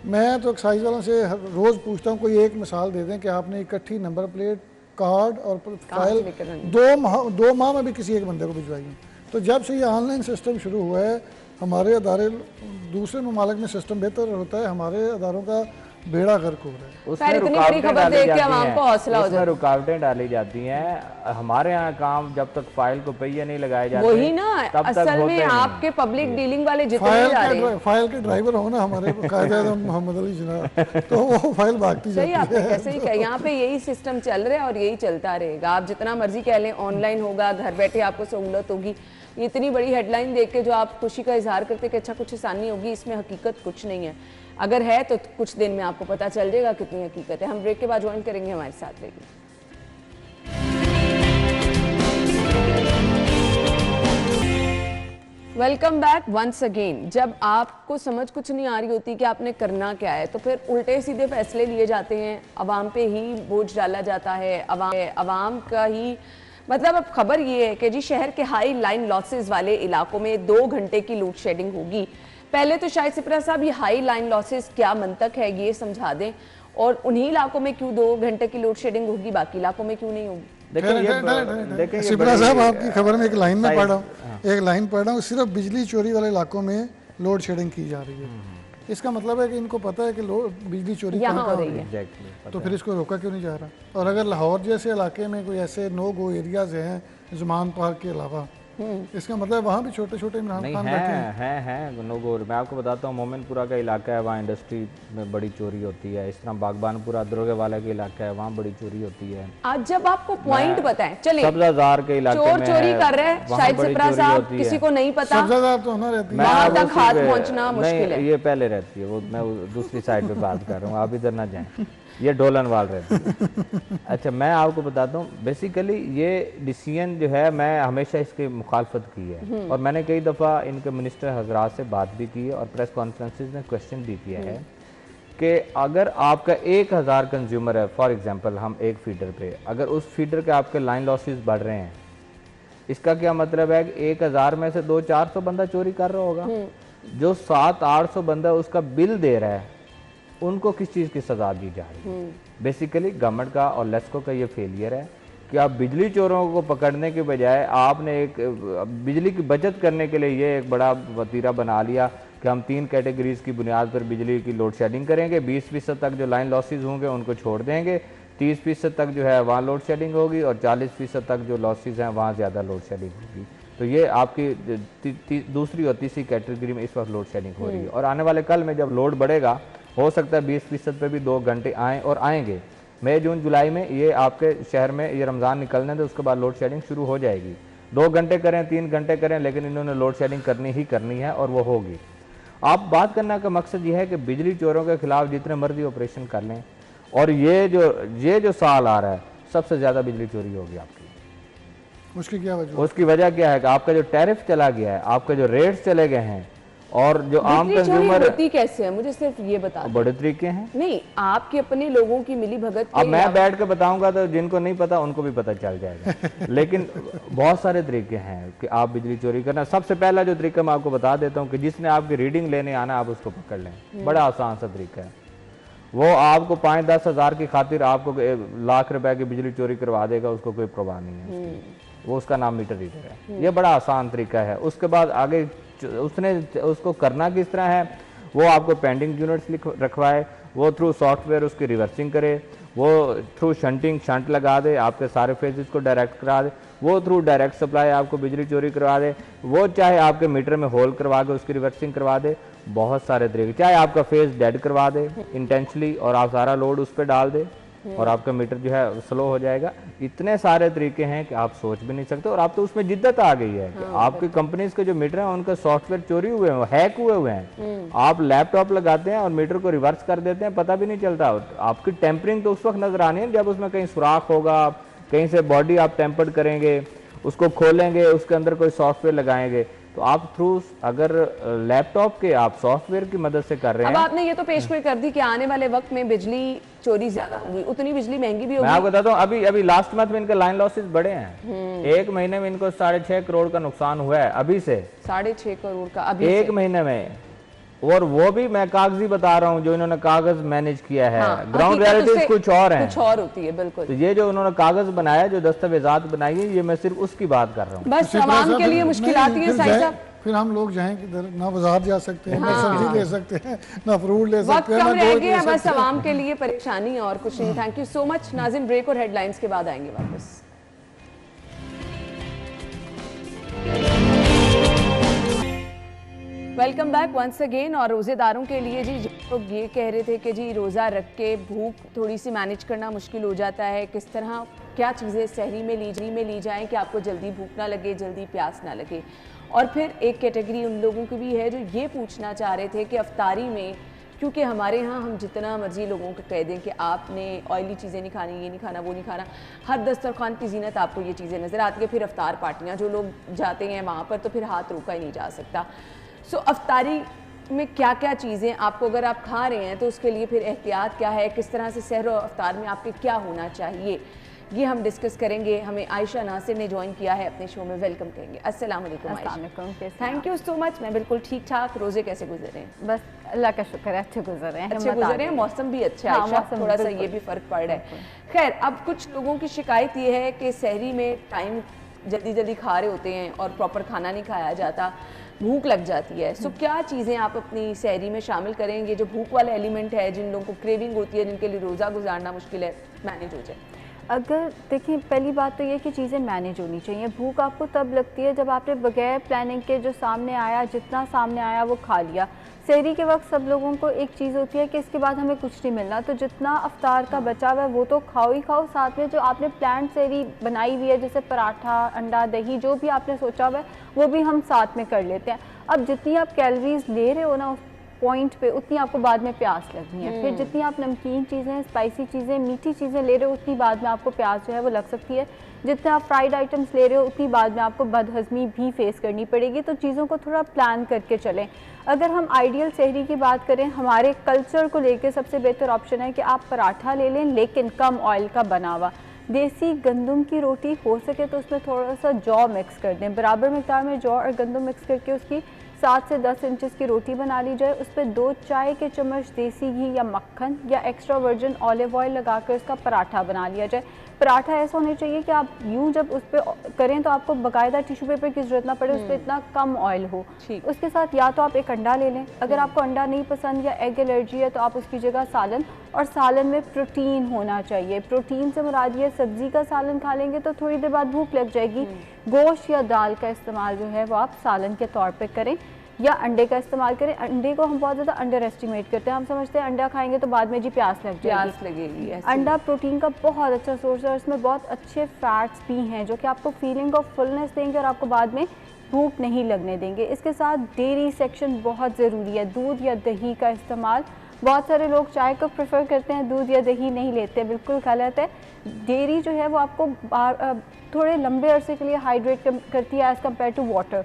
मैं तो एक्साइज वालों से रोज़ पूछता हूँ कोई एक मिसाल दे दें कि आपने इकट्ठी नंबर प्लेट, कार्ड और फाइल 2 माह में भी किसी एक बंदे को भिजवाई है। तो जब से ये ऑनलाइन सिस्टम शुरू हुआ है, हमारे अदारे, दूसरे ममालिक में सिस्टम बेहतर होता है, हमारे अदारों का बेड़ा गर्क हो रहा है। उसमें रुकावटें डाली जाती हैं। हमारे यहाँ काम जब तक फाइल को पहिए नहीं लगाए जाते, वही ना असल में आपके पब्लिक डीलिंग वाले जितने जा रहे हैं, फाइल के ड्राइवर हो ना हमारे कायदे-ए-आज़म मोहम्मद अली जनाब, तो वो फाइल भागती जाती है। आपने कैसे ही कहा, यहाँ पे यही सिस्टम चल रहा है और यही चलता रहेगा। आप जितना मर्जी कह लें ऑनलाइन होगा, घर बैठे आपको सहूलत होगी, इतनी बड़ी हेडलाइन देख के जो आप खुशी का इजहार करते कि अच्छा कुछ आसानी होगी, इसमें हकीकत कुछ नहीं है। अगर है तो कुछ दिन में आपको पता चल जाएगा कितनी हकीकत है। हम ब्रेक के बाद ज्वाइन करेंगे, हमारे साथ रहिए। Welcome back once again. जब आपको समझ कुछ नहीं आ रही होती कि आपने करना क्या है, तो फिर उल्टे सीधे फैसले लिए जाते हैं, अवाम पे ही बोझ डाला जाता है, अवाम का ही मतलब। अब खबर ये है कि जी शहर के हाई लाइन लॉसेस वाले इलाकों में 2 घंटे की लोड शेडिंग होगी। पहले तो शायद सिपरा साहब ये हाई लाइन लॉसेस क्या मंतक है ये समझा दें, और उन्हीं इलाकों में क्यों 2 घंटे की लोड शेडिंग होगी, बाकी इलाकों में क्यों नहीं होगी? देखिए सिपरा साहब, आपकी खबर में एक लाइन में पढ़ रहा हूँ, सिर्फ बिजली चोरी वाले इलाकों में लोड शेडिंग की जा रही है। इसका मतलब है कि इनको पता है कि बिजली चोरी कहाँ हो रही है, तो फिर इसको रोका क्यों नहीं जा रहा? और अगर लाहौर जैसे इलाके में कोई ऐसे नो गो एरियाज हैं ज़मान पार्क के अलावा, इसका मतलब वहाँ भी छोटे छोटे इमरान खान हैं नो गो। मैं आपको बताता हूँ, मोमिनपुरा का इलाका है, वहाँ इंडस्ट्री में बड़ी चोरी होती है। इस तरह बागबानपुरा दरोगे वाला का इलाका है, वहाँ बड़ी चोरी होती है। आज जब आपको पॉइंट बताएं, चलिए सब्जाजार के इलाके में चोरी कर रहे हैं, शायद सिपरा साहब किसी को नहीं पता, सब्जाजार तो होना रहती है, वहाँ तक हाथ पहुँचना मुश्किल है। ये पहले रहती है, वो मैं दूसरी साइड पे बात कर रहा हूँ, आप इधर ना जाएं, ये डोलनवाल रहती है। अच्छा मैं आपको बताता हूँ, बेसिकली ये डिसीजन जो है मैं हमेशा इसकी मुखालफत की है, और मैंने कई दफ़ा इनके मिनिस्टर हजरात से बात भी की है और प्रेस कॉन्फ्रेंसेस में क्वेश्चन भी किया है कि अगर आपका 1000 कंज्यूमर है, फॉर एग्जांपल हम एक फीडर पे, अगर उस फीडर के आपके लाइन लॉसेस बढ़ रहे हैं, इसका क्या मतलब है कि 1000 में से 200-400 बंदा चोरी कर रहा होगा, जो 700-800 बंदा उसका बिल दे रहा है, उनको किस चीज़ की सजा दी जा रही है? बेसिकली गवर्नमेंट का और लेस्को का ये फेलियर है कि आप बिजली चोरों को पकड़ने के बजाय आपने एक बिजली की बचत करने के लिए ये एक बड़ा वतीरा बना लिया कि हम 3 कैटेगरीज की बुनियाद पर बिजली की लोड शेडिंग करेंगे, 20% तक जो लाइन लॉसेज होंगे उनको छोड़ देंगे, 30% तक जो है वहाँ लोड शेडिंग होगी और 40% तक जो लॉसेज हैं वहाँ ज़्यादा लोड शेडिंग होगी। तो ये आपकी दूसरी और तीसरी कैटेगरी में इस वक्त लोड शेडिंग हो रही है। और आने वाले कल में जब लोड बढ़ेगा, हो सकता है 20% पे भी 2 घंटे आएँ और आएंगे। मई, जून, जुलाई में ये आपके शहर में ये रमज़ान निकलने दे, उसके बाद लोड शेडिंग शुरू हो जाएगी। 2 घंटे करें, 3 घंटे करें, लेकिन इन्होंने लोड शेडिंग करनी ही करनी है और वो होगी। आप बात करने का मकसद ये है कि बिजली चोरों के खिलाफ जितने मर्जी ऑपरेशन कर लें, और ये जो साल आ रहा है सबसे ज़्यादा बिजली चोरी होगी आपकी। उसकी क्या वजह? उसकी वजह क्या है कि आपका जो टैरिफ चला गया है, आपके जो रेट्स चले गए हैं, और जो आम कंज्यूमर होती कैसे है, मुझे सिर्फ ये बता दो। बड़े तरीके हैं। नहीं, आपके अपने लोगों की मिली भगत। अब मैं बैठ के बताऊंगा तो जिनको नहीं पता उनको भी पता चल जाएगा। लेकिन बहुत सारे तरीके हैं कि आप बिजली चोरी करना। सबसे पहला जो तरीका मैं आपको बता देता हूँ कि जिसने आपकी रीडिंग लेने आना आप उसको पकड़ लें। बड़ा आसान सा तरीका है। वो आपको 5-10 हज़ार की खातिर आपको लाख रुपए की बिजली चोरी करवा देगा, उसको कोई परवाह नहीं है उसकी। वो उसका नाम मीटर रीडर है। ये बड़ा आसान तरीका है। उसके बाद आगे उसको करना किस तरह है, वो आपको पेंडिंग यूनिट्स रखवाए, वो थ्रू सॉफ्टवेयर उसकी रिवर्सिंग करे, वो थ्रू शंट लगा दे, आपके सारे फेजेस को डायरेक्ट करा दे, वो थ्रू डायरेक्ट सप्लाई आपको बिजली चोरी करवा दे, वो चाहे आपके मीटर में होल करवा के उसकी रिवर्सिंग करवा दे। बहुत सारे तरीके, चाहे आपका फेज डेड करवा दे इंटेंशनली और आप सारा लोड उस पर डाल दे और आपका मीटर जो है स्लो हो जाएगा। इतने सारे तरीके हैं कि आप सोच भी नहीं सकते। और आप तो उसमें जिद्दत आ गई है कि आपकी कंपनीज के जो मीटर हैं उनका सॉफ्टवेयर चोरी हुए हैं, हैक हुए हैं। आप लैपटॉप लगाते हैं और मीटर को रिवर्स कर देते हैं, पता भी नहीं चलता। आपकी टेम्परिंग तो उस वक्त नजर आनी है जब उसमें कहीं सुराख होगा, कहीं से बॉडी आप टेम्पर्ड करेंगे, उसको खोलेंगे, उसके अंदर कोई सॉफ्टवेयर लगाएंगे। तो आप थ्रू अगर लैपटॉप के आप सॉफ्टवेयर की मदद से कर रहे हैं। अब आपने ये तो पेशगोई कर दी कि आने वाले वक्त में बिजली चोरी ज्यादा होगी, उतनी बिजली महंगी भी होगी। मैं आपको बताता हूँ, अभी लास्ट मंथ में इनके लाइन लॉसेस बढ़े हैं। 1 महीने में इनको 6.5 करोड़ का नुकसान हुआ है अभी से। 6.5 करोड़ का अभी 1 महीने में। और वो भी मैं कागजी बता रहा हूँ जो इन्होंने कागज मैनेज किया है। ग्राउंड रियलिटीज कुछ और है, कुछ और होती है। बिल्कुल। तो ये जो उन्होंने कागज बनाया, जो दस्तावेजात बनाई है, ये मैं सिर्फ उसकी बात कर रहा हूँ। बस आवाम के लिए मुश्किल आती है साईं साहब। फिर हम लोग जाएं किधर, ना बाजार जा सकते हैं, ना सब्जी ले सकते हैं, ना फ्रूट ले सकते हैं, वक्त कम ना रह गया, बस आवाम के लिए परेशानी और कुछ नहीं। Thank you so much Nazim. Break और हेडलाइंस के बाद आएंगे वापस। Welcome back once again. और रोज़ेदारों के लिए जी लोग ये कह रहे थे कि जी रोज़ा रख के भूख थोड़ी सी मैनेज करना मुश्किल हो जाता है, किस तरह क्या चीज़ें सहरी में ली जाएं कि आपको जल्दी भूख ना लगे, जल्दी प्यास ना लगे। और फिर एक कैटेगरी उन लोगों की भी है जो ये पूछना चाह रहे थे कि अफ्तारी में, क्योंकि हमारे यहाँ हम जितना मर्जी लोगों को कह दें कि आपने ऑयली चीज़ें नहीं खानी, ये नहीं खाना, वो नहीं खाना, हर दस्तरखान की जीनत आपको ये चीज़ें नज़र आती है। फिर अफ्तार पार्टियाँ जो लोग जाते हैं वहाँ पर, तो फिर हाथ रोका ही नहीं जा सकता। सो अफ्तारी में क्या क्या चीज़ें आपको, अगर आप खा रहे हैं तो उसके लिए फिर एहतियात क्या है, किस तरह से सहर और अफ्तार में आपके क्या होना चाहिए, ये हम डिस्कस करेंगे। हमें आयशा नासिर ने ज्वाइन किया है अपने शो में, वेलकम करेंगे। अस्सलाम वालेकुम Ayesha. Thank you so much. मैं बिल्कुल ठीक ठाक। रोजे कैसे गुजरे हैं? बस अल्लाह का शुक्र है, अच्छे गुजरे हैं। अच्छे गुजरे हैं, मौसम भी अच्छा है। हाँ, थोड़ा सा ये भी फर्क पड़ रहा है। खैर, अब कुछ लोगों की शिकायत ये है कि सहरी में टाइम जल्दी जल्दी खा रहे होते हैं और प्रॉपर खाना नहीं खाया जाता, भूख लग जाती है। सो क्या चीज़ें आप अपनी सहरी में शामिल करेंगे जो भूख वाला एलिमेंट है, जिन लोगों को क्रेविंग होती है, जिनके लिए रोज़ा गुजारना मुश्किल है, मैनेज हो जाए? अगर देखिए, पहली बात तो ये कि चीज़ें मैनेज होनी चाहिए। भूख आपको तब लगती है जब आपने बगैर प्लानिंग के जो सामने आया, जितना सामने आया वो खा लिया। सहरी के वक्त सब लोगों को एक चीज़ होती है कि इसके बाद हमें कुछ नहीं मिलना, तो जितना अफ्तार का बचा हुआ है वो तो खाओ ही खाओ। साथ में जो आपने प्लान सहरी बनाई हुई है, जैसे पराठा, अंडा, दही, जो भी आपने सोचा हुआ है वो भी हम साथ में कर लेते हैं। अब जितनी आप कैलोरीज ले रहे हो ना उस पॉइंट पे, उतनी आपको बाद में प्यास लगनी है। फिर जितनी आप नमकीन चीज़ें, स्पाइसी चीज़ें, मीठी चीज़ें ले रहे हो, उतनी बाद में आपको प्यास जो है वो लग सकती है। जितने आप फ्राइड आइटम्स ले रहे हो, उतनी बाद में आपको बदहज़मी भी फेस करनी पड़ेगी। तो चीज़ों को थोड़ा प्लान करके चलें। अगर हम आइडियल सहरी की बात करें, हमारे कल्चर को लेकर सबसे बेहतर ऑप्शन है कि आप पराठा ले लें, लेकिन कम ऑयल का बना हुआ। देसी गंदम की रोटी हो सके तो उसमें थोड़ा सा जौ मिक्स कर दें, बराबर मिकदार में जौ और गंदम मिक्स करके उसकी 7 से 10 इंचेस की रोटी बना ली जाए, उस पर 2 चाय के चम्मच देसी घी या मक्खन या एक्स्ट्रा वर्जिन ऑलिव ऑयल लगाकर उसका पराठा बना लिया जाए। पराठा ऐसा होना चाहिए कि आप यूं जब उस पर करें तो आपको बाकायदा टिश्यू पेपर की जरूरत ना पड़े, उस पर इतना कम ऑयल हो। उसके साथ या तो आप एक अंडा ले लें, अगर आपको अंडा नहीं पसंद या एग एलर्जी है तो आप उसकी जगह सालन, और सालन में प्रोटीन होना चाहिए। प्रोटीन से मुराद ये सब्जी का सालन खा लेंगे तो थोड़ी देर बाद भूख लग जाएगी। गोश्त या दाल का इस्तेमाल जो है वो आप सालन के तौर पे करें, या अंडे का इस्तेमाल करें। अंडे को हम बहुत ज़्यादा अंडर एस्टिमेट करते हैं, हम समझते हैं अंडा खाएंगे तो बाद में जी प्यास लगेगी। अंडा प्रोटीन का बहुत अच्छा सोर्स है और इसमें बहुत अच्छे फैट्स भी हैं जो कि आपको फीलिंग ऑफ फुलनेस देंगे और आपको बाद में भूख नहीं लगने देंगे। इसके साथ डेयरी सेक्शन बहुत ज़रूरी है। दूध या दही का इस्तेमाल, बहुत सारे लोग चाय को प्रेफर करते हैं, दूध या दही नहीं लेते, बिल्कुल गलत है। डेयरी जो है वो आपको थोड़े लंबे अरसे के लिए हाइड्रेट करती है एज़ कम्पेयर टू वाटर।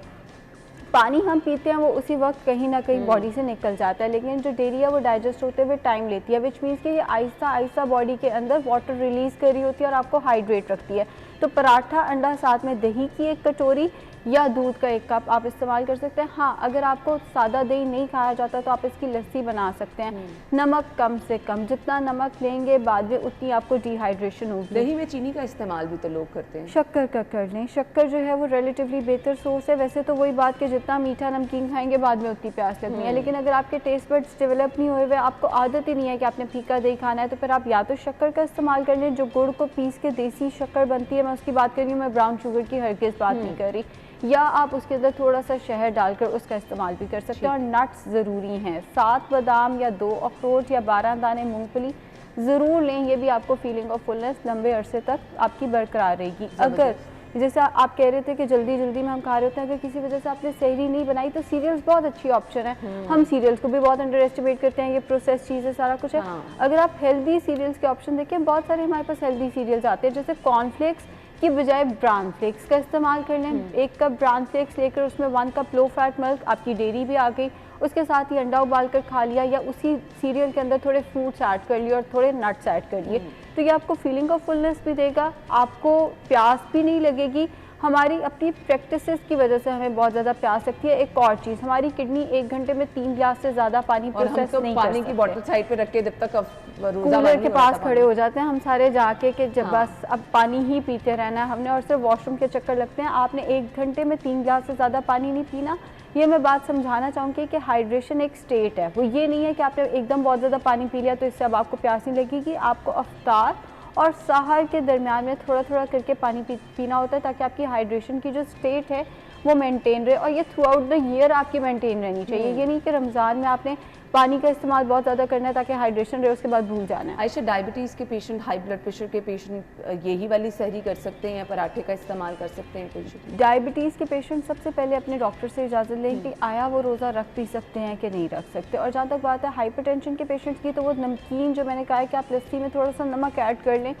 पानी हम पीते हैं वो उसी वक्त कहीं ना कहीं बॉडी से निकल जाता है, लेकिन जो डेयरी है वो डाइजेस्ट होते हुए टाइम लेती है, विच मीन्स कि ये आहिस्ता आहिस्ता बॉडी के अंदर वाटर रिलीज़ कर रही होती है और आपको हाइड्रेट रखती है। तो पराठा, अंडा, साथ में दही की एक कटोरी या दूध का 1 कप आप इस्तेमाल कर सकते हैं। हाँ, अगर आपको सादा दही नहीं खाया जाता तो आप इसकी लस्सी बना सकते हैं। नमक कम से कम, जितना नमक लेंगे बाद में उतनी आपको डिहाइड्रेशन होगी। दही में चीनी का इस्तेमाल भी तो लोग करते हैं। शक्कर का कर लें, शक्कर जो है वो रिलेटिवली बेहतर सोर्स है। वैसे तो वही बात कि जितना मीठा नमकीन खाएंगे बाद में उतनी प्यास लगनी है, लेकिन अगर आपके टेस्ट बड्स डेवलप नहीं हुए हुए, आपको आदत ही नहीं है कि आपने फीका दही खाना है, तो फिर आप या तो शक्कर का इस्तेमाल कर लें, जो गुड़ को पीस के देसी शक्कर बनती है, मैं उसकी बात कर रही हूँ, मैं ब्राउन शुगर की हरगिज़ बात नहीं कर रही, या आप उसके अंदर थोड़ा सा शहद डालकर उसका इस्तेमाल भी कर सकते हैं। और नट्स ज़रूरी हैं, 7 बादाम या 2 अखरोट या 12 दाने मूंगफली ज़रूर लें, ये भी आपको फीलिंग ऑफ फुलनेस लंबे अरसे तक आपकी बरकरार रहेगी। अगर जैसे आप कह रहे थे कि जल्दी जल्दी में हम खा रहे होते हैं, अगर किसी वजह से आपने सहरी नहीं बनाई तो सीरियल्स बहुत अच्छी ऑप्शन है। हम सीरियल्स को भी बहुत अंडर एस्टिमेट करते हैं, ये प्रोसेस चीज़ें सारा कुछ है। अगर आप हेल्दी सीरियल्स के ऑप्शन देखें, बहुत सारे हमारे पास हेल्दी सीरियल्स आते हैं, जैसे कॉर्नफ्लेक्स की बजाय ब्राउन फ्लेक्स का इस्तेमाल कर लें। 1 कप ब्राउन फ्लेक्स लेकर उसमें 1 कप लो फैट मिल्क, आपकी डेयरी भी आ गई, उसके साथ ही अंडा उबाल कर खा लिया, या उसी सीरियल के अंदर थोड़े फ्रूट्स ऐड कर लिए और थोड़े नट्स ऐड कर लिए, तो ये आपको फीलिंग ऑफ फुलनेस भी देगा, आपको प्यास भी नहीं लगेगी। हमारी अपनी प्रैक्टिसेस की वजह से हमें बहुत ज़्यादा प्यास लगती है। एक और चीज़, हमारी किडनी 1 घंटे में 3 गिलास से ज़्यादा पानी प्रोसेस नहीं कर सकते। पानी की बोतल साइड पे रख के जब तक कूलर के पास खड़े हो जाते हैं हम सारे जाके कि जब बस अब पानी ही पीते रहना है हमने, और सिर्फ वॉशरूम के चक्कर लगते हैं। आपने 1 घंटे में 3 गिलास से ज़्यादा पानी नहीं पीना। ये मैं बात समझाना चाहूँगी कि हाइड्रेशन एक स्टेट है, वो ये नहीं है कि आपने एकदम बहुत ज़्यादा पानी पी लिया तो इससे अब आपको प्यास नहीं लगेगी। आपको अफ्तार और सहर के दरमियान में थोड़ा थोड़ा करके पानी पीना होता है, ताकि आपकी हाइड्रेशन की जो स्टेट है वो मेंटेन रहे, और ये थ्रू आउट द ईयर आपकी मेंटेन रहनी चाहिए। ये नहीं कि रमज़ान में आपने पानी का इस्तेमाल बहुत ज़्यादा करना है ताकि हाइड्रेशन रहे, उसके बाद भूल जाना है। आयशा, डायबिटीज़ के पेशेंट, हाई ब्लड प्रेशर के पेशेंट यही वाली सहरी कर सकते हैं या पराठे का इस्तेमाल कर सकते हैं? कुछ डायबिटीज़ के पेशेंट सबसे पहले अपने डॉक्टर से इजाज़त लें कि आया वो रोज़ा रख भी सकते हैं कि नहीं रख सकते। और जहाँ तक बात है हाइपरटेंशन के पेशेंट्स की, तो वो नमकीन जो मैंने कहा है कि आप लस्सी में थोड़ा सा नमक ऐड कर लें,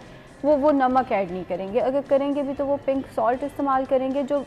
वो नमक ऐड नहीं करेंगे। अगर करेंगे भी तो वो पिंक सॉल्ट इस्तेमाल करेंगे। जो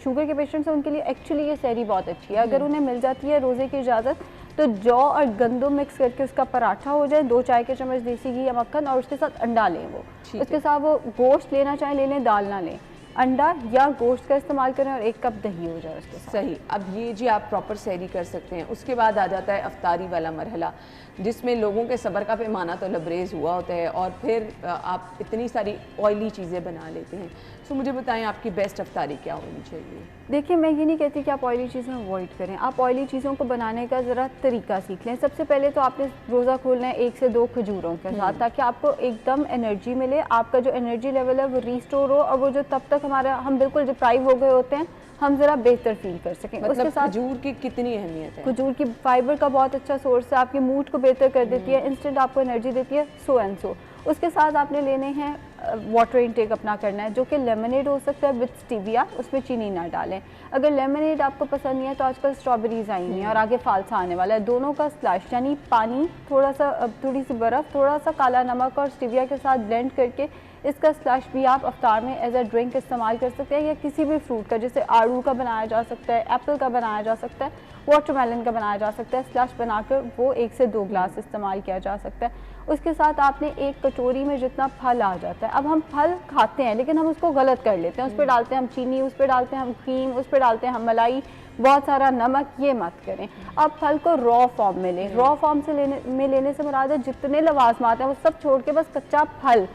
शुगर के पेशेंट्स हैं उनके लिए एक्चुअली ये सहरी बहुत अच्छी है। अगर उन्हें मिल जाती है रोज़े की इजाज़त, तो जौ और गंदम मिक्स करके उसका पराठा हो जाए, 2 चाय के चम्मच देसी घी या मक्खन, और उसके साथ अंडा लें। वो उसके साथ वो गोश्त लेना चाहें ले लें, दाल ना लें, अंडा या गोश्त का इस्तेमाल करें, और 1 कप दही हो जाए उसके साथ। सही। अब ये जी आप प्रॉपर सहरी कर सकते हैं। उसके बाद आ जाता है अफ्तारी वाला मरहला, जिसमें लोगों के सब्र का पैमाना तो लबरेज हुआ होता है और फिर आप इतनी सारी ऑयली चीज़ें बना लेते हैं। सो मुझे बताएं आपकी बेस्ट अफ्तारी क्या होनी चाहिए? देखिए, मैं ये नहीं कहती कि आप ऑयली चीज़ें अवॉइड करें, आप ऑयली चीज़ों को बनाने का ज़रा तरीका सीख लें। सबसे पहले तो आपने रोज़ा खोलना है 1 से 2 खजूरों के साथ, ताकि आपको एकदम एनर्जी मिले, आपका जो एनर्जी लेवल है वो रीस्टोर हो, और वो जो तब तक हम बिल्कुल डिप्राइव हो गए होते हैं, हम ज़रा बेहतर फील कर सकें। मतलब उसके साथ खजूर की कितनी अहमियत है? खजूर की फाइबर का बहुत अच्छा सोर्स है, आपके मूड को बेहतर कर देती है, इंस्टेंट आपको एनर्जी देती है, सो एंड सो। उसके साथ आपने लेने हैं वाटर इनटेक अपना करना है, जो कि लेमनेड हो सकता है विद स्टीविया, उसमें चीनी ना डालें। अगर लेमनेड आपको पसंद नहीं है तो आजकल स्ट्रॉबेरीज आई हुई हैं और आगे फालसा आने वाला है, दोनों का स्लैश यानी पानी, थोड़ी सी बर्फ़, थोड़ा सा काला नमक और स्टीविया के साथ ब्लेंड करके इसका स्लैश भी आप अफ्तार में एज अ ड्रिंक इस्तेमाल कर सकते हैं, या किसी भी फ्रूट का, जैसे आड़ू का बनाया जा सकता है, एप्पल का बनाया जा सकता है, वाटरमेलन का बनाया जा सकता है। स्लैश बनाकर वो 1 से 2 गिलास इस्तेमाल किया जा सकता है। उसके साथ आपने 1 कटोरी में जितना फल आ जाता है, अब हम फल खाते हैं लेकिन हम उसको गलत कर लेते हैं, उस पर डालते हैं हम चीनी, उस पर डालते हैं हम क्रीम, उस पर डालते हैं हम मलाई, बहुत सारा नमक, ये मत करें। आप फल को रॉ फॉर्म में लें। रॉ फॉर्म से लेने से मुराद है जितने लवाजमात हैं वो सब छोड़ के बस कच्चा फल,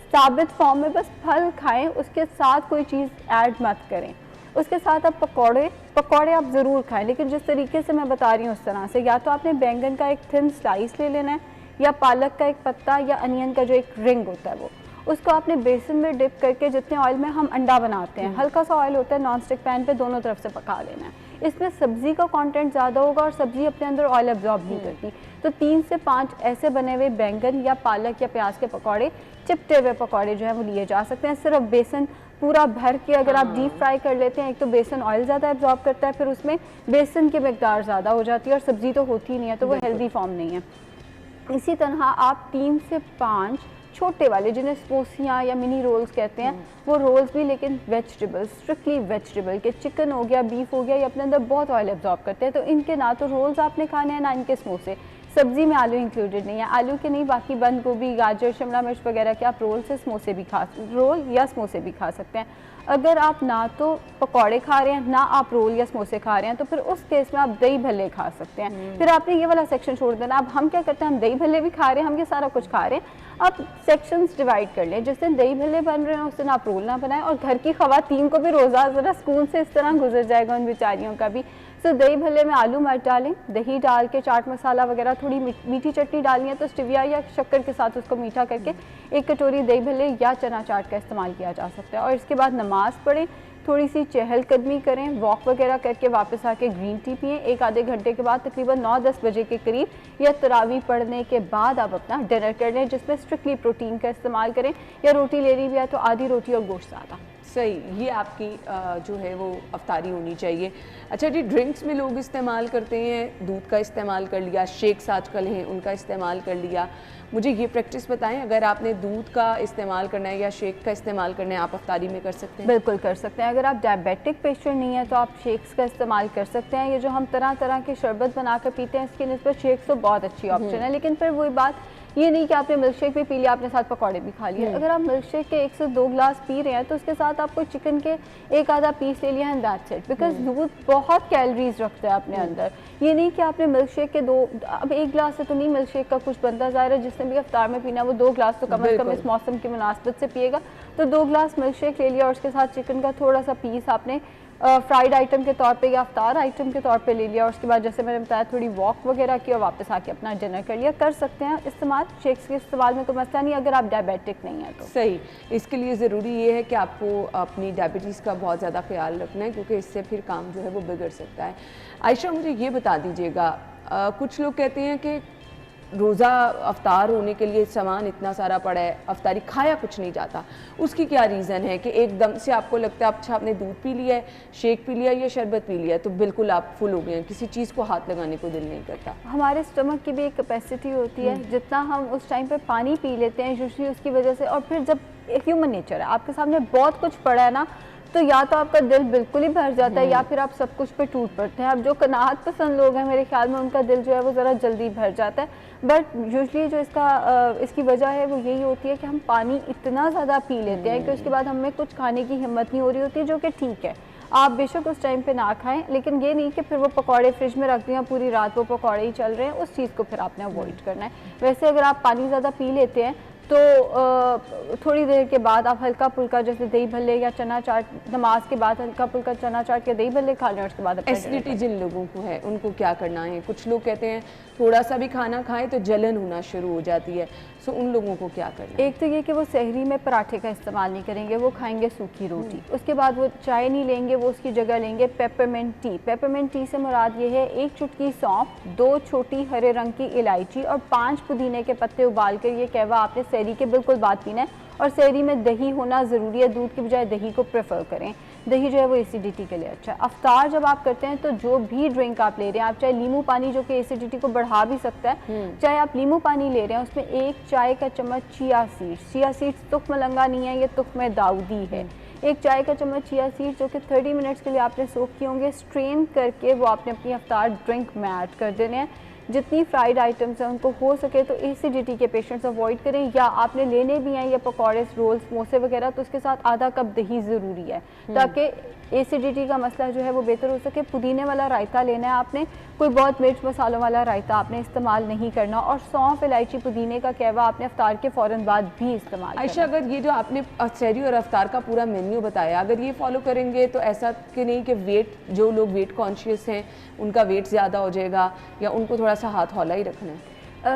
साबित फॉर्म में बस फल खाएं, उसके साथ कोई चीज़ ऐड मत करें। उसके साथ आप पकौड़े आप ज़रूर खाएं, लेकिन जिस तरीके से मैं बता रही हूँ उस तरह से। या तो आपने बैंगन का एक थिन स्लाइस ले लेना है, या पालक का एक पत्ता, या अनियन का जो एक रिंग होता है वो, उसको आपने बेसन में डिप करके, जितने ऑयल में हम अंडा बनाते हैं, हल्का सा ऑयल होता है नॉन स्टिक पैन पे, दोनों तरफ से पका लेना है। इसमें सब्ज़ी का कंटेंट ज़्यादा होगा और सब्ज़ी अपने अंदर ऑयल एब्जॉर्ब नहीं करती। तो 3 से 5 ऐसे बने हुए बैंगन या पालक या प्याज के पकौड़े, चिपटे हुए पकौड़े जो है वो लिए जा सकते हैं। सिर्फ बेसन पूरा भर के अगर आप डीप फ्राई कर लेते हैं, एक तो बेसन ऑयल ज़्यादा एब्जॉर्ब करता है, फिर उसमें बेसन की मिकदार ज़्यादा हो जाती है और सब्ज़ी तो होती नहीं है, तो वो हेल्दी फॉर्म नहीं है। इसी तरह आप 3 से 5 छोटे वाले, जिन्हें स्पोसियाँ या मिनी रोल्स कहते हैं, वो रोल्स भी लेकिन वेजिटेबल, स्ट्रिक्टली वेजिटेबल के, चिकन हो गया, बीफ हो गया, ये अपने अंदर बहुत ऑयल एब्जॉर्ब करते हैं, तो इनके ना तो रोल्स आपने खाने हैं ना इनके समोसे। सब्जी में आलू इंक्लूडेड नहीं है, आलू के नहीं, बाकी बंद गोभी, गाजर, शिमला मिर्च वगैरह के आप रोल या समोसे भी खा सकते हैं। अगर आप ना तो पकौड़े खा रहे हैं, ना आप रोल या समोसे खा रहे हैं, तो फिर उस केस में आप दही भल्ले खा सकते हैं। फिर आपने ये वाला सेक्शन छोड़ देना। अब हम क्या करते हैं, हम दही भल्ले भी खा रहे हैं, हम ये सारा कुछ खा रहे हैं, आप सेक्शंस डिवाइड कर लें। जिस दिन दही भल्ले बन रहे हैं उस दिन आप रोल ना बनाएं, और घर की खवातीन को भी रोज़ा ज़रा सुकून से इस तरह गुजर जाएगा उन बेचारियों का भी। तो दही भल्ले में आलू मत डालें, दही डाल के चाट मसाला वगैरह, थोड़ी मीठी चटनी डालनी है तो स्टिविया या शक्कर के साथ उसको मीठा करके 1 कटोरी दही भल्ले या चना चाट का इस्तेमाल किया जा सकता है। और इसके बाद नमाज पढ़ें, थोड़ी सी चहलकदमी करें, वॉक वगैरह करके वापस आके ग्रीन टी पिएं। 1 आधे घंटे के बाद तकरीबन 9-10 बजे के करीब या तरावी पढ़ने के बाद आप अपना डिनर कर लें, जिसमें स्ट्रिक्टली प्रोटीन का इस्तेमाल करें। या रोटी ले रही भी है तो आधी रोटी और गोश्त ज़्यादा। सही, ये आपकी जो है वो अफ्तारी होनी चाहिए। अच्छा जी, ड्रिंक्स में लोग इस्तेमाल करते हैं, दूध का इस्तेमाल कर लिया, शेक्स आजकल हैं उनका इस्तेमाल कर लिया। मुझे ये प्रैक्टिस बताएं, अगर आपने दूध का इस्तेमाल करना है या शेक का इस्तेमाल करना है, आप अफ्तारी में कर सकते हैं? बिल्कुल कर सकते हैं। अगर आप डायबिटिक पेशेंट नहीं है तो आप शेक्स का इस्तेमाल कर सकते हैं। ये जो हम तरह तरह के शरबत बनाकर पीते हैं, इसकी निस्बत शेक्स तो बहुत अच्छी ऑप्शन है। लेकिन फिर वही बात, ये नहीं कि आपने मिल्क शेक भी पी लिया, आपने साथ पकौड़े भी खा लिए। अगर आप मिल्क शेक के 1 से 2 ग्लास पी रहे हैं तो उसके साथ आप कोई चिकन के 1 आधा पीस ले लिया है, दैट्स इट। बिकॉज दूध बहुत कैलोरीज रखता है अपने अंदर। ये नहीं कि आपने मिल्क शेक के 2, अब 1 ग्लास से तो नहीं मिल्क शेक का कुछ बनता, ज़ाहिर है जिसने भी अफ्तार में पीना वो 2 ग्लास तो कम से कम इस मौसम की मुनासबत से पिएगा। तो 2 ग्लास मिल्क शेक ले लिया और उसके साथ चिकन का थोड़ा सा पीस आपने फ्राइड आइटम के तौर पे या अफ्तार आइटम के तौर पे ले लिया, और उसके बाद जैसे मैंने बताया थोड़ी वॉक वगैरह की और वापस आके अपना डिनर कर लिया। कर सकते हैं इस्तेमाल, शेक्स के इस्तेमाल में कोई मसला नहीं अगर आप डायबिटिक नहीं है तो। सही, इसके लिए ज़रूरी ये है कि आपको अपनी डायबिटीज़ का बहुत ज़्यादा ख्याल रखना है, क्योंकि इससे फिर काम जो है वो बिगड़ सकता है। आयशा, मुझे ये बता दीजिएगा, कुछ लोग कहते हैं कि रोज़ा अफ्तार होने के लिए सामान इतना सारा पड़ा है, अफ्तारी खाया कुछ नहीं जाता, उसकी क्या रीज़न है कि एकदम से आपको लगता है अच्छा आपने दूध पी लिया है, शेक पी लिया या शरबत पी लिया तो बिल्कुल आप फुल हो गए हैं, किसी चीज़ को हाथ लगाने को दिल नहीं करता? हमारे स्टमक की भी एक कैपेसिटी होती है, जितना हम उस टाइम पे पानी पी लेते हैं यूजुअली उसकी वजह से। और फिर जब ह्यूमन नेचर है, आपके सामने बहुत कुछ पड़ा है ना, तो या तो आपका दिल बिल्कुल ही भर जाता है या फिर आप सब कुछ पे टूट पड़ते हैं। अब जो कनात पसंद लोग हैं मेरे ख्याल में उनका दिल जो है वो ज़रा जल्दी भर जाता है। बट यूजुअली जो इसकी वजह है वो यही होती है कि हम पानी इतना ज़्यादा पी लेते हैं कि उसके बाद हमें कुछ खाने की हिम्मत नहीं हो रही होती, जो कि ठीक है। आप बेशक उस टाइम पे ना खाएं, लेकिन ये नहीं कि फिर वो पकौड़े फ्रिज में रख दिया पूरी रात वो पकौड़े ही चल रहे हैं, उस चीज़ को फिर आपने अवॉइड करना है। वैसे अगर आप पानी ज़्यादा पी लेते हैं तो थोड़ी देर के बाद आप हल्का फुल्का जैसे दही भल्ले या चना चाट, नमाज के बाद हल्का फुल्का चना चाट या दही भल्ले खा लें, उसके बाद एसिडिटी जिन लोगों को है उनको क्या करना है? कुछ लोग कहते हैं थोड़ा सा भी खाना खाएं तो जलन होना शुरू हो जाती है, सो उन लोगों को क्या करना है? एक तो ये कि वो सहरी में पराठे का इस्तेमाल नहीं करेंगे, वो खाएंगे सूखी रोटी। उसके बाद वो चाय नहीं लेंगे, वो उसकी जगह लेंगे पेपरमिंट टी। पेपरमिंट टी से मुराद ये है 1 चुटकी सौंफ, 2 छोटी हरे रंग की इलायची और 5 पुदीने के पत्ते उबाल कर ये कहवा आपने सहरी के बिल्कुल बाद पीना है। और सहरी में दही होना ज़रूरी है, दूध की बजाय दही को प्रेफर करें। दही जो है वो एसिडिटी के लिए अच्छा है। अफ्तार जब आप करते हैं तो जो भी ड्रिंक आप ले रहे हैं, आप चाहे नींबू पानी जो कि एसिडिटी को बढ़ा भी सकता है, चाहे आप नींबू पानी ले रहे हैं उसमें 1 चाय का चम्मच चिया सीड्स, चिया सीड्स तुख मलंगा नहीं है, ये तुख में दाऊदी है। 1 चाय का चम्मच चिया सीड्स जो कि 30 मिनट्स के लिए आपने सोख किए होंगे, स्ट्रेन करके वो आपने अपनी अफ्तार ड्रिंक में ऐड कर देने हैं। जितनी फ्राइड आइटम्स हैं उनको हो सके तो एसिडिटी के पेशेंट्स अवॉइड करें, या आपने लेने भी हैं ये पकौड़े, रोल्स, समोसे वगैरह, तो उसके साथ आधा कप दही ज़रूरी है ताकि ताकि एसिडिटी का मसला जो है वो बेहतर हो सके। पुदीने वाला रायता लेना है आपने, कोई बहुत मिर्च मसालों वाला रायता आपने इस्तेमाल नहीं करना। और सौंफ, इलायची, पुदीने का कहवा आपने अफ्तार के फ़ौरन बाद भी इस्तेमाल आयशा, अगर ये जो आपने सहरी और अफ्तार का पूरा मेन्यू बताया, अगर ये फॉलो करेंगे तो ऐसा कि नहीं कि वेट, जो लोग वेट कॉन्शियस हैं उनका वेट ज़्यादा हो जाएगा, या उनको थोड़ा सा हाथ हौला ही रखना है?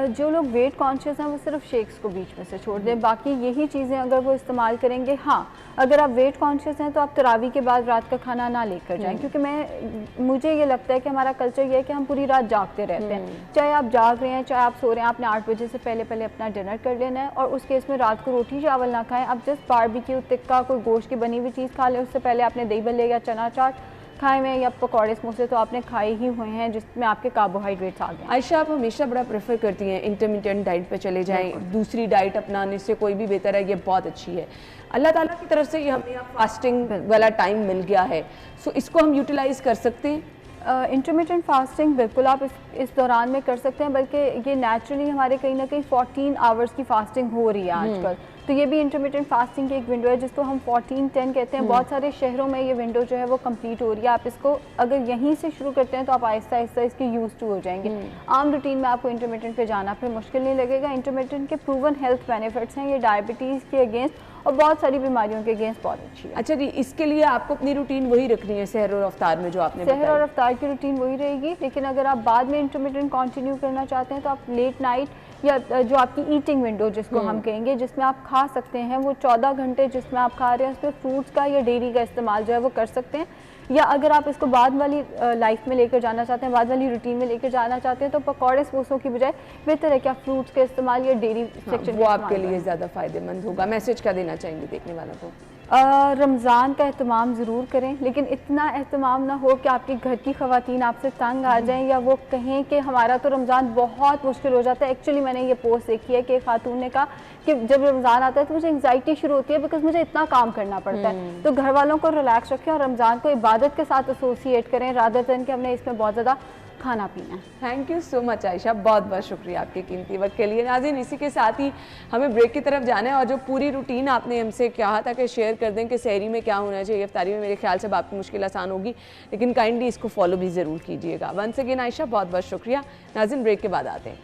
जो लोग वेट कॉन्शियस हैं वो सिर्फ शेक्स को बीच में से छोड़ दें, बाकी यही चीज़ें अगर वो इस्तेमाल करेंगे। हाँ, अगर आप वेट कॉन्शियस हैं तो आप तरावी के बाद रात का खाना ना लेकर जाएं, क्योंकि मुझे ये लगता है कि हमारा कल्चर ये है कि हम पूरी रात जागते रहते हैं। चाहे आप जाग रहे हैं, चाहे आप सो रहे हैं, आपने 8 बजे से पहले अपना डिनर कर लेना है। और उस केस में रात को रोटी चावल ना खाएं, आप जस्ट बारबेक्यू, टिक्का, कोई गोश्त की बनी हुई चीज़ खा लें। उससे पहले आपने दही भल्ले या चना चाट खाए हुए या पकौड़े समोसे तो आपने खाए ही हुए हैं, जिसमें आपके कार्बोहाइड्रेट्स आ गए। आयशा, आप हमेशा बड़ा प्रेफर करती हैं इंटरमीडिएट डाइट पे चले जाएं, दूसरी डाइट अपनाने से कोई भी बेहतर है, ये बहुत अच्छी है। अल्लाह ताला की तरफ से ये हमें फास्टिंग वाला टाइम मिल गया है, सो इसको हम यूटिलाइज़ कर सकते हैं। इंटरमीडिएट फास्टिंग बिल्कुल आप इस दौरान में कर सकते हैं, बल्कि ये नेचुरली हमारे कहीं ना कहीं 14 आवर्स की फास्टिंग हो रही है आजकल। तो ये भी इंटरमीडिएट फास्टिंग की एक विंडो है जिसको हम 14-10 कहते हैं। बहुत सारे शहरों में ये विंडो जो है वो कंप्लीट हो रही है। आप इसको अगर यहीं से शुरू करते हैं तो आप आहिस्ता आहिस्ता इसके यूज टू हो जाएंगे। आम रूटीन में आपको इंटरमीडिएट पे जाना फिर मुश्किल नहीं लगेगा। इंटरमीडिएट के प्रूवन हेल्थ बेनिफिट्स हैं, ये डायबिटीज़ के अगेंस्ट और बहुत सारी बीमारियों के अगेंस्ट बहुत अच्छी है। अच्छा जी, इसके लिए आपको अपनी रूटीन वही रखनी है, सहर और अफ्तार में जो आपने सहर और अफ्तार की रूटीन वही रहेगी, लेकिन अगर आप बाद में इंटरमीडिएट कंटिन्यू करना चाहते हैं तो आप लेट नाइट या जो आपकी ईटिंग विंडो जिसको हम कहेंगे, जिसमें आप खा सकते हैं, वो 14 घंटे जिसमें आप खा रहे हैं उसमें फ्रूट्स का या डेयरी का इस्तेमाल जो है वो कर सकते हैं। या अगर आप इसको बाद वाली लाइफ में लेकर जाना चाहते हैं, बाद वाली रूटीन में लेकर जाना चाहते हैं, तो पकौड़े समोसों की बजाय बेहतर है कि आप फ्रूट्स का इस्तेमाल या डेयरी सेक्शन वो आपके लिए ज़्यादा फ़ायदेमंद होगा। मैसेज क्या देना चाहेंगे देखने वालों को? रमज़ान का एहतमाम ज़रूर करें, लेकिन इतना एहतमाम ना हो कि आपके घर की ख़वातीन आपसे तंग आ जाएं या वो कहें कि हमारा तो रमज़ान बहुत मुश्किल हो जाता है। एक्चुअली मैंने ये पोस्ट देखी है कि खातून ने कहा कि जब रमज़ान आता है तो मुझे एंग्जाइटी शुरू होती है बिकॉज मुझे इतना काम करना पड़ता है। तो घर वालों को रिलैक्स रखें और रमज़ान को इबादत के साथ एसोसिएट करें, रादर देन कि हमने इसमें बहुत ज़्यादा खाना पीना है। Thank you so much Ayesha, बहुत बहुत शुक्रिया आपके कीमती वक्त के लिए। नाज़रीन, इसी के साथ ही हमें ब्रेक की तरफ जाना है और जो पूरी रूटीन आपने हमसे कहा था कि शेयर कर दें कि सहरी में क्या होना चाहिए, इफ्तारी में, मेरे ख्याल से आपकी मुश्किल आसान होगी, लेकिन काइंडली इसको फॉलो भी ज़रूर कीजिएगा। वंस अगेन आयशा, बहुत बहुत शुक्रिया। नाज़रीन, ब्रेक के बाद आते हैं।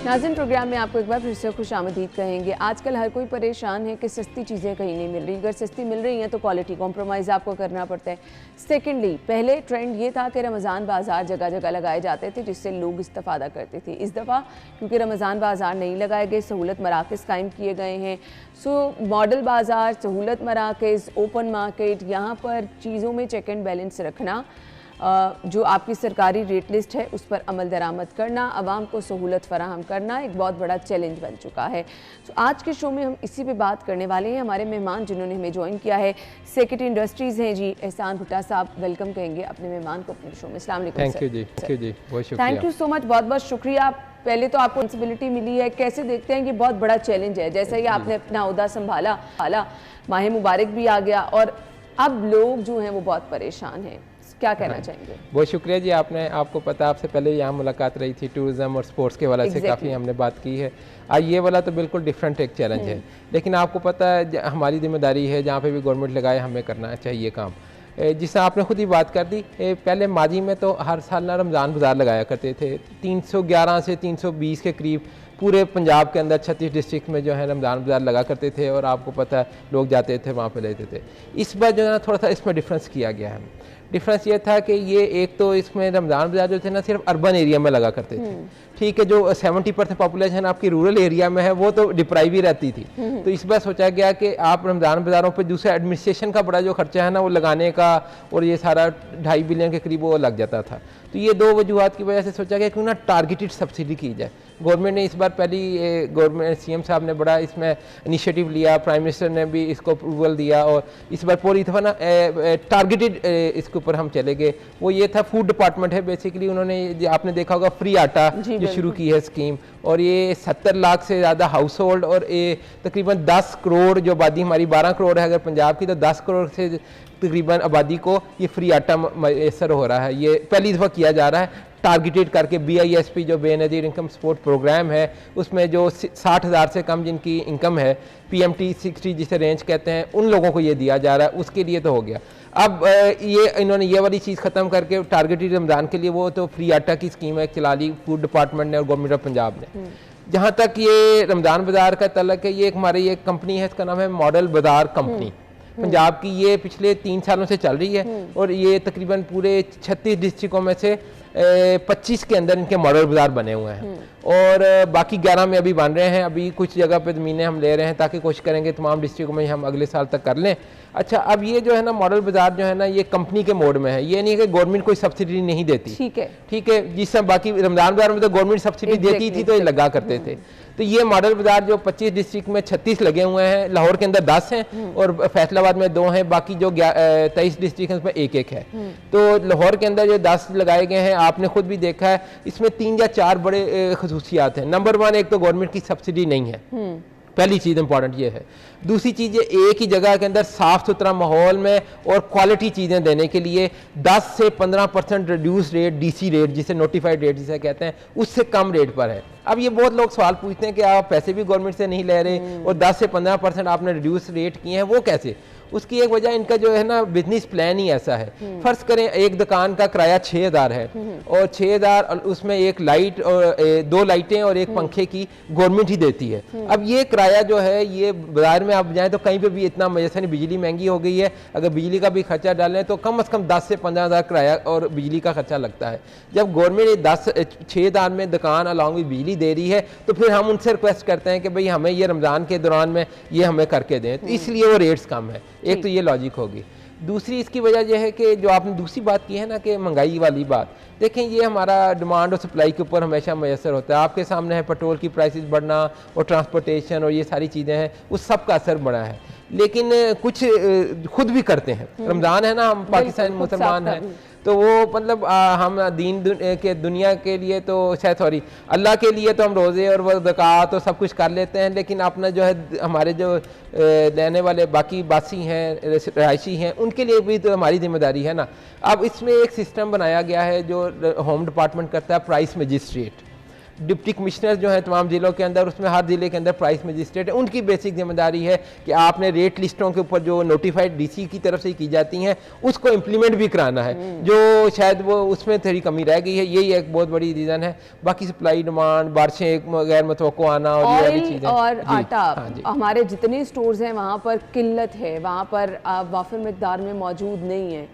नाज़रीन, प्रोग्राम में आपको एक बार फिर से खुशामदीद कहेंगे। आजकल हर कोई परेशान है कि सस्ती चीज़ें कहीं नहीं मिल रही, अगर सस्ती मिल रही हैं तो क्वालिटी कॉम्प्रोमाइज़ आपको करना पड़ता है। सेकेंडली, पहले ट्रेंड ये था कि रमज़ान बाज़ार जगह जगह लगाए जाते थे जिससे लोग इस्तेफ़ादा करते थे। इस दफ़ा क्योंकि रमज़ान बाज़ार नहीं लगाए गए, सहूलत मराकज़ कायम किए गए हैं। सो मॉडल बाज़ार, सहूलत मराकज़, ओपन मार्केट, यहाँ पर चीज़ों में चेक एंड बैलेंस रखना, जो आपकी सरकारी रेट लिस्ट है उस पर अमल दरामद करना, आवाम को सहूलत फराहम करना एक बहुत बड़ा चैलेंज बन चुका है। तो आज के शो में हम इसी पे बात करने वाले हैं। हमारे मेहमान जिन्होंने हमें ज्वाइन किया है, सेक्रेटरी इंडस्ट्रीज़ हैं जी एहसान भुट्टा साहब। वेलकम कहेंगे अपने मेहमान को अपने शो में। अस्सलाम वालेकुम। थैंक यू जी, बहुत शुक्रिया। थैंक यू सो मच, बहुत बहुत शुक्रिया। पहले तो आपको रिस्पॉन्सिबिलिटी मिली है, कैसे देखते हैं कि बहुत बड़ा चैलेंज है, जैसे ही आपने अपना ओहदा संभाला, माह मुबारक भी आ गया और अब लोग जो हैं वो बहुत परेशान हैं, क्या कहना चाहेंगे? बहुत शुक्रिया जी। आपको पता, आपसे पहले यहाँ मुलाकात रही थी टूरिज्म और स्पोर्ट्स के वाले से काफ़ी हमने बात की है। आज ये वाला तो बिल्कुल डिफरेंट एक चैलेंज है, लेकिन आपको पता है हमारी जिम्मेदारी है, जहाँ पे भी गवर्नमेंट लगाए हमें करना चाहिए काम। जिससे आपने खुद ही बात कर दी, पहले माजी में तो हर साल ना रमज़ान बाज़ार लगाया करते थे। 311 से 320 के करीब पूरे पंजाब के अंदर 36 डिस्ट्रिक्ट में जो है रमज़ान बाज़ार लगा करते थे और आपको पता है लोग जाते थे वहाँ पे लेते थे। इस बार जो है ना थोड़ा सा इसमें डिफरेंस किया गया है। डिफरेंस ये था कि ये एक तो इसमें रमज़ान बाज़ार जो थे ना सिर्फ अर्बन एरिया में लगा करते थे। ठीक है, जो 70% पॉपुलेशन आपकी रूरल एरिया में है वो तो डिप्राइव ही रहती थी। तो इस बार सोचा गया कि आप रमज़ान बाज़ारों पे दूसरा एडमिनिस्ट्रेशन का बड़ा जो खर्चा है ना वो लगाने का, और ये सारा 2.5 बिलियन के करीब वो लग जाता था। तो ये दो वजूहत की वजह से सोचा गया क्यों ना टारगेटेड सब्सिडी की जाए। गवर्नमेंट ने इस बार पहली गवर्नमेंट सीएम साहब ने बड़ा इसमें इनिशिएटिव लिया, प्राइम मिनिस्टर ने भी इसको अप्रूवल दिया और इस बार पूरी दफ़ा ना टारगेटेड इसके ऊपर हम चले गए। वो ये था, फूड डिपार्टमेंट है बेसिकली, उन्होंने आपने देखा होगा फ्री आटा जो शुरू की है स्कीम, और ये 70 लाख से ज़्यादा हाउस होल्ड और ये तकरीबन 10 करोड़ जो आबादी हमारी 12 करोड़ है अगर पंजाब की, तो 10 करोड़ से तकरीबन आबादी को ये फ्री आटा मैसर हो रहा है। ये पहली दफ़ा किया जा रहा है टारगेटेड करके BISP जो बेनज़ीर इनकम सपोर्ट प्रोग्राम है, उसमें जो 60,000 से कम जिनकी इनकम है, PMT 60 जिसे रेंज कहते हैं, उन लोगों को ये दिया जा रहा है। उसके लिए तो हो गया। अब ये इन्होंने ये वाली चीज़ ख़त्म करके टारगेटेड रमज़ान के लिए वो तो फ्री आटा की स्कीम है चला ली फूड डिपार्टमेंट ने और गवर्नमेंट ऑफ पंजाब ने। जहाँ तक ये रमज़ान बाज़ार का तल्लक है, ये हमारी एक कंपनी है, इसका नाम है मॉडल बाज़ार कंपनी पंजाब की। ये पिछले 3 सालों से चल रही है और ये तकरीबन पूरे 36 डिस्ट्रिक्टों में से 25 के अंदर इनके मॉडल बाज़ार बने हुए हैं और बाकी 11 में अभी बन रहे हैं। अभी कुछ जगह पे ज़मीनें हम ले रहे हैं ताकि कोशिश करेंगे तमाम डिस्ट्रिक्टों में हम अगले साल तक कर लें। अच्छा, अब ये जो है ना मॉडल बाज़ार जो है ना, ये कंपनी के मोड में है। ये नहीं है कि गवर्नमेंट कोई सब्सिडी नहीं देती, ठीक है, जिस समय बाकी रमज़ान बाज़ार में तो गवर्नमेंट सब्सिडी देती थी तो ये लगा करते थे। तो ये मॉडल बाज़ार जो 25 डिस्ट्रिक्ट में 36 लगे हुए हैं, लाहौर के अंदर 10 हैं और फैसलाबाद में 2 हैं, बाकी जो 23 डिस्ट्रिक्ट हैं उसमें 1-1 है। तो लाहौर के अंदर जो 10 लगाए गए हैं, आपने खुद भी देखा है, इसमें 3 या 4 बड़े खसूसियात हैं। नंबर 1, एक तो गवर्नमेंट की सब्सिडी नहीं है, पहली चीज़ इंपॉर्टेंट ये है। दूसरी चीज़ ये एक ही जगह के अंदर साफ़ सुथरा माहौल में और क्वालिटी चीज़ें देने के लिए 10 से 15% रिड्यूस रेट, DC रेट जिसे नोटिफाइड रेट जिसे कहते हैं, उससे कम रेट पर है। अब ये बहुत लोग सवाल पूछते हैं कि आप पैसे भी गवर्नमेंट से नहीं ले रहे और 10 से 15% आपने रिड्यूस रेट किए हैं, वो कैसे? उसकी एक वजह इनका जो है ना बिजनेस प्लान ही ऐसा है। फर्ज करें एक दुकान का किराया 6,000 है और 6,000 उसमें एक लाइट और 2 लाइटें और एक पंखे की गवर्नमेंट ही देती है। अब ये किराया जो है, ये बाजार में आप जाएं तो कहीं पे भी इतना जैसे नहीं, बिजली महंगी हो गई है, अगर बिजली का भी खर्चा डालें तो कम से कम 10 से 15,000 किराया और बिजली का खर्चा लगता है। जब गवर्नमेंट 6,000 में दुकान अलॉन्ग विद बिजली दे रही है तो फिर हम उनसे रिक्वेस्ट करते हैं कि भाई हमें ये रमज़ान के दौरान में ये हमें करके दें, तो इसलिए वो रेट्स कम है। एक तो ये लॉजिक होगी। दूसरी इसकी वजह यह है कि जो आपने दूसरी बात की है ना कि महंगाई वाली बात, देखें ये हमारा डिमांड और सप्लाई के ऊपर हमेशा मैसर होता है। आपके सामने है पेट्रोल की प्राइसेस बढ़ना और ट्रांसपोर्टेशन और ये सारी चीज़ें हैं, उस सब का असर बड़ा है। लेकिन कुछ खुद भी करते हैं। रमज़ान है ना, हम पाकिस्तानी मुसलमान हैं तो वो मतलब हम के दुनिया के लिए तो शायद सॉरी अल्लाह के लिए तो हम रोज़े और वो ज़कात तो सब कुछ कर लेते हैं, लेकिन अपना जो है हमारे जो रहने वाले बाकी बासी हैं, रहायशी हैं, उनके लिए भी तो हमारी जिम्मेदारी है ना। अब इसमें एक सिस्टम बनाया गया है जो होम डिपार्टमेंट करता है, प्राइस मजिस्ट्रेट। डिप्टी कमिश्नर जो है तमाम ज़िलों के अंदर, उसमें हर ज़िले के अंदर प्राइस मजिस्ट्रेट है। उनकी बेसिक जिम्मेदारी है कि आपने रेट लिस्टों के ऊपर जो नोटिफाइड DC की तरफ से की जाती हैं उसको इम्प्लीमेंट भी कराना है, जो शायद वो उसमें थोड़ी कमी रह गई है। यही एक बहुत बड़ी रीज़न है। बाकी सप्लाई डिमांड, बारिशें गैर मुतवक्को आना और ये वाली चीज़ें और आटा, हमारे जितने स्टोर्स हैं वहाँ पर किल्लत है, वहाँ पर वाफिर मिकदार में मौजूद नहीं है।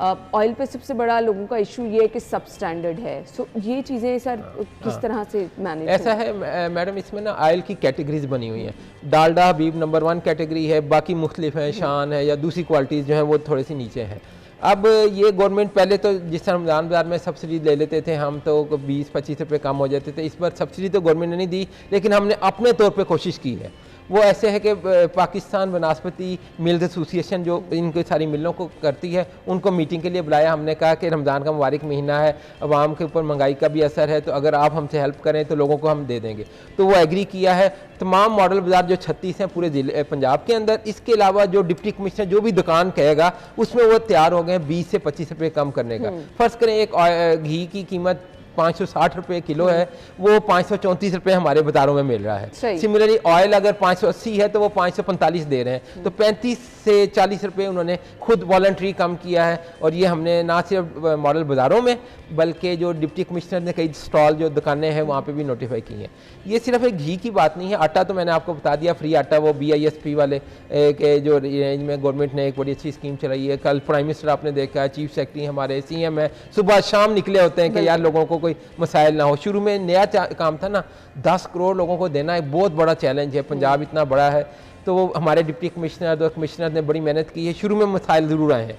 ऑयल पे सबसे बड़ा लोगों का इशू ये है कि सब स्टैंडर्ड है। सो ये चीज़ें सर किस तरह से मैनेज ऐसा है मैडम, इसमें ना ऑयल की कैटेगरीज बनी हुई हैं। डालडा हबीब नंबर 1 कैटेगरी है, बाकी मुख्तलिफ है, शान है या दूसरी क्वालिटीज़ जो हैं वो थोड़ी सी नीचे हैं। अब ये गवर्नमेंट पहले तो जिस तरह रमज़ान बाज़ार में सब्सिडी ले लेते थे हम, तो 20-25 रुपये कम हो जाते थे। इस बार सब्सिडी तो गवर्नमेंट ने नहीं दी, लेकिन हमने अपने तौर पे कोशिश की है। वो ऐसे है कि पाकिस्तान बनास्पति मिल्स एसोसिएशन जो इनकी सारी मिलों को करती है, उनको मीटिंग के लिए बुलाया। हमने कहा कि रमज़ान का मुबारक महीना है, अवाम के ऊपर महंगाई का भी असर है, तो अगर आप हमसे हेल्प करें तो लोगों को हम दे देंगे। तो वो एग्री किया है। तमाम मॉडल बाज़ार जो 36 हैं पूरे ज़िले पंजाब के अंदर, इसके अलावा जो डिप्टी कमिश्नर जो भी दुकान कहेगा उसमें वो तैयार हो गए 20 से 25 रुपये कम करने का। फ़र्ज़ करें एक घी की कीमत 560 रुपये किलो है, वो 534 रुपये हमारे बाजारों में मिल रहा है। सिमिलरली ऑयल अगर 580 है तो वो 545 दे रहे हैं, तो 35 से 40 रुपये उन्होंने खुद वॉलंटरी कम किया है। और ये हमने ना सिर्फ मॉडल बाज़ारों में बल्कि जो डिप्टी कमिश्नर ने कई स्टॉल जो दुकानें हैं वहाँ पे भी नोटिफाई की हैं। ये सिर्फ एक घी की बात नहीं है। आटा तो मैंने आपको बता दिया, फ्री आटा, वो BISP वाले के जो रेंज में गवर्नमेंट ने एक बड़ी अच्छी स्कीम चलाई है। कल प्राइम मिनिस्टर आपने देखा है, चीफ सेक्रेटरी हमारे CM है, सुबह शाम निकले होते हैं कि यार लोगों को कोई मसाइल ना हो। शुरू में नया काम था ना, 10 करोड़ लोगों को देना एक बहुत बड़ा चैलेंज है, पंजाब इतना बड़ा है। तो वो हमारे डिप्टी कमिश्नर दो कमिश्नर ने बड़ी मेहनत की है। शुरू में मसाइल ज़रूर आए हैं,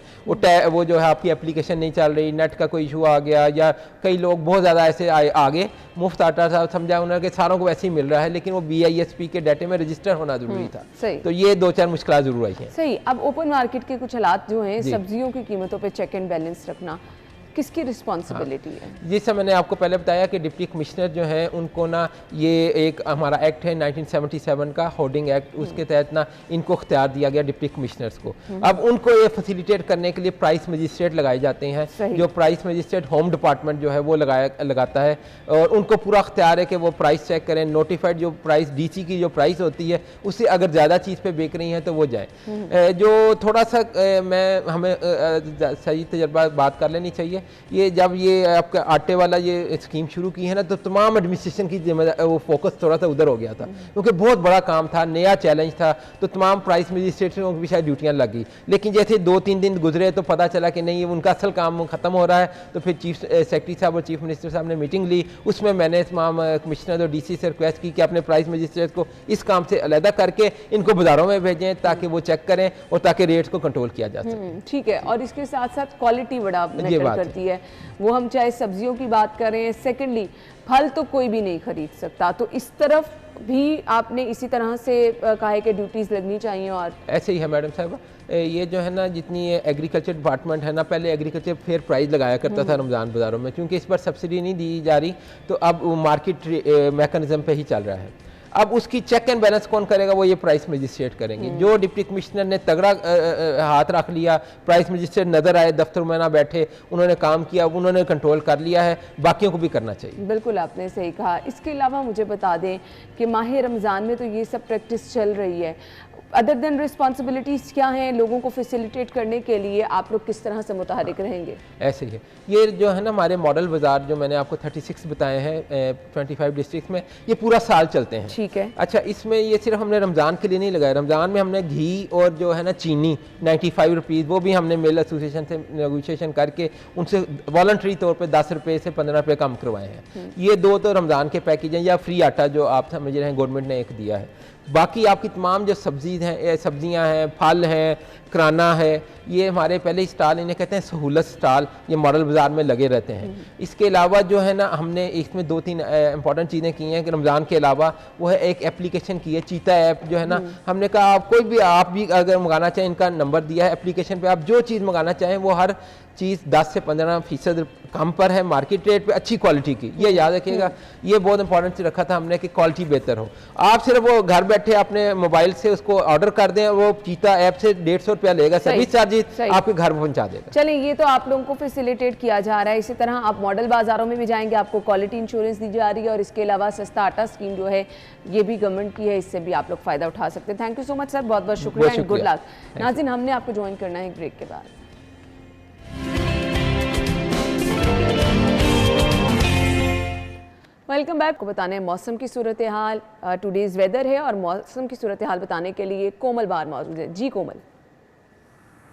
वो जो है आपकी एप्लीकेशन नहीं चल रही, नेट का कोई इशू आ गया, या कई लोग बहुत ज़्यादा ऐसे आगे मुफ्त आटा साहब समझा उन्होंने कि सारों को वैसे ही मिल रहा है, लेकिन वो BISP के डाटे में रजिस्टर होना जरूरी था। तो ये 2-4 मुश्किल ज़रूर आई हैं। सही। अब ओपन मार्केट के कुछ हालात जो हैं, सब्जियों की कीमतों पर चेक एंड बैलेंस रखना, किसकी रिस्पॉन्सिबिलिटी है? जैसा मैंने आपको पहले बताया कि डिप्टी कमिश्नर जो है उनको ना, ये एक हमारा एक्ट है 1977 का होर्डिंग एक्ट, उसके तहत ना इनको इख्तियार दिया गया डिप्टी कमिश्नर्स को। अब उनको ये फैसिलिटेट करने के लिए प्राइस मजिस्ट्रेट लगाए जाते हैं, जो प्राइस मजिस्ट्रेट होम डिपार्टमेंट जो है वो लगाता है, और उनको पूरा इख्तियार है कि वो प्राइस चेक करें, नोटिफाइड जो प्राइस डीसी की जो प्राइस होती है उससे अगर ज़्यादा चीज़ पे बेच रही हैं तो वो जाए। जो थोड़ा सा हमें सही तजर्बा बात कर लेनी चाहिए, ये जब ये आपका आटे वाला ये स्कीम शुरू की है ना, तो तमाम एडमिनिस्ट्रेशन की जिम्मेदारी, वो फोकस थोड़ा सा उधर हो गया था, क्योंकि बहुत बड़ा काम था, नया चैलेंज था, तो तमाम प्राइस मजिस्ट्रेटों की भी शायद ड्यूटियाँ लगी। लेकिन जैसे 2-3 दिन गुजरे तो पता चला कि नहीं, उनका असल काम खत्म हो रहा है, तो फिर चीफ सेक्रेटरी साहब और चीफ मिनिस्टर साहब ने मीटिंग ली, उसमें मैंने तमाम कमिश्नर और डीसी से रिक्वेस्ट की कि अपने प्राइस मजिस्ट्रेट को इस काम से अलहदा करके इनको बाजारों में भेजें ताकि वो चेक करें और ताकि रेट्स को कंट्रोल किया जा सके। ठीक है, और इसके साथ साथ क्वालिटी बड़ा मैटर करती है, वो हम चाहे सब्जियों की बात करें, सेकेंडली फल तो कोई भी नहीं खरीद सकता, तो इस तरफ भी आपने इसी तरह से कहा है कि ड्यूटीज़ लगनी चाहिए। और ऐसे ही है मैडम साहब, ये जो है ना, जितनी एग्रीकल्चर डिपार्टमेंट है ना, पहले एग्रीकल्चर फेयर प्राइस लगाया करता था रमज़ान बाज़ारों में, क्योंकि इस पर सब्सिडी नहीं दी जा रही, तो अब वो मार्केट मैकेनिज्म पे ही चल रहा है। अब उसकी चेक एंड बैलेंस कौन करेगा? वो ये प्राइस मजिस्ट्रेट करेंगे। जो डिप्टी कमिश्नर ने तगड़ा हाथ रख लिया, प्राइस मजिस्ट्रेट नज़र आए, दफ्तर में ना बैठे, उन्होंने काम किया, उन्होंने कंट्रोल कर लिया है, बाकियों को भी करना चाहिए। बिल्कुल आपने सही कहा। इसके अलावा मुझे बता दें कि माह रमज़ान में तो ये सब प्रैक्टिस चल रही है, अदर देन रिस्पॉन्सिबिलिटीज़ क्या हैं लोगों को फैसिलिटेट करने के लिए? आप लोग किस तरह से मुतहरिक रहेंगे? ऐसे ही है, ये जो है ना हमारे मॉडल बाज़ार जो मैंने आपको 36 बताए हैं 25 डिस्ट्रिक्ट में, ये पूरा साल चलते हैं। ठीक है। अच्छा, इसमें ये सिर्फ हमने रमज़ान के लिए नहीं लगाया, रमज़ान में हमने घी और जो है ना चीनी 95 रुपीज़, वो भी हमने मिल एसोसिएशन से नेगोशिएशन करके उनसे वॉलंटरी तौर पर 10 रुपये से 15 रुपये कम करवाए हैं। ये 2 तो रमज़ान के पैकेज हैं, या फ्री आटा जो आप समझ रहे हैं गवर्नमेंट ने एक दिया है। बाकी आपकी तमाम जो सब्जियां हैं, फल हैं, किराना है, ये हमारे पहले स्टॉल, इन्हें कहते हैं सहूलत स्टॉल, ये मॉडल बाज़ार में लगे रहते हैं। इसके अलावा जो है ना, हमने इसमें 2-3 इंपॉर्टेंट चीज़ें की हैं कि रमज़ान के अलावा वो है एक एप्लीकेशन की है, चीता ऐप जो है ना, हमने कहा आप कोई भी, आप भी अगर मंगाना चाहें, इनका नंबर दिया है एप्लीकेशन पे, आप जो चीज़ मंगाना चाहें वो हर चीज़ 10 से 15% कम पर है, मार्केट रेट पे, अच्छी क्वालिटी की। ये याद रखिएगा, ये बहुत इंपॉर्टेंट से रखा था हमने कि क्वालिटी बेहतर हो। आप सिर्फ वो घर बैठे अपने मोबाइल से उसको ऑर्डर कर दें, वो चीता ऐप से 150 रुपया लेगा, सर्विस चार्जेस आपके घर पहुंचा देगा। चलें, ये तो आप लोगों को फैसिलिटेट किया जा रहा है। इसी तरह आप मॉडल बाजारों में भी जाएंगे, आपको क्वालिटी इंश्योरेंस दी जा रही है, और इसके अलावा सस्ता आटा स्कीम जो है ये भी गवर्नमेंट की है, इससे भी आप लोग फ़ायदा उठा सकते हैं। Thank you so much sir, बहुत बहुत शुक्रिया एंड गुड लक। नाज़रीन, हमने आपको ज्वाइन करना है ब्रेक के बाद। Welcome back. को बताने मौसम की सूरत हाल, टुडेज़ वेदर है, और मौसम की सूरत हाल बताने के लिए कोमल बार मौजूद है। जी कोमल।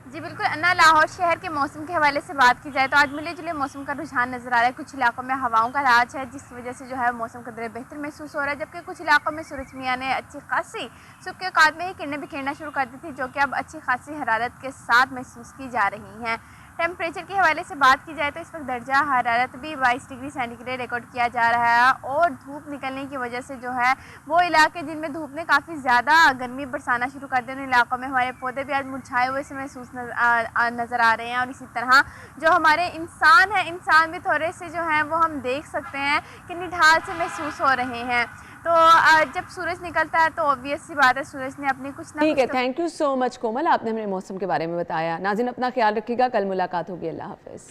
जी बिल्कुल अन्ना, लाहौर शहर के मौसम के हवाले से बात की जाए तो आज मिले जुले मौसम का रुझान नज़र आ रहा है। कुछ इलाकों में हवाओं का राज है, जिस वजह से जो है मौसम कदरे बेहतर महसूस हो रहा है, जबकि कुछ इलाकों में सूरज मियाँ ने अच्छी खासी सुबह के औकात में ही किरणें बिखेरना शुरू कर दी थी, जो कि अब अच्छी खासी हरारत के साथ महसूस की जा रही हैं। टेम्परेचर के हवाले से बात की जाए तो इस वक्त दर्जा हरारत भी 22 डिग्री सेंटीग्रेड रिकॉर्ड किया जा रहा है, और धूप निकलने की वजह से जो है वो इलाके जिनमें धूप ने काफ़ी ज़्यादा गर्मी बरसाना शुरू कर दी, उन इलाकों में हमारे पौधे भी आज मुरझाए हुए से महसूस नज़र आ रहे हैं। और इसी तरह जो हमारे इंसान हैं, इंसान भी थोड़े से जो हैं वो हम देख सकते हैं कि निढाल से महसूस हो रहे हैं। तो जब सूरज निकलता है तो ऑब्वियस सी बात है सूरज ने अपनी कुछ ना, ठीक है। थैंक यू सो मच कोमल, आपने हमें मौसम के बारे में बताया। नाज़रीन, अपना ख्याल रखिएगा, कल मुलाकात होगी। अल्लाह हाफ़िज़।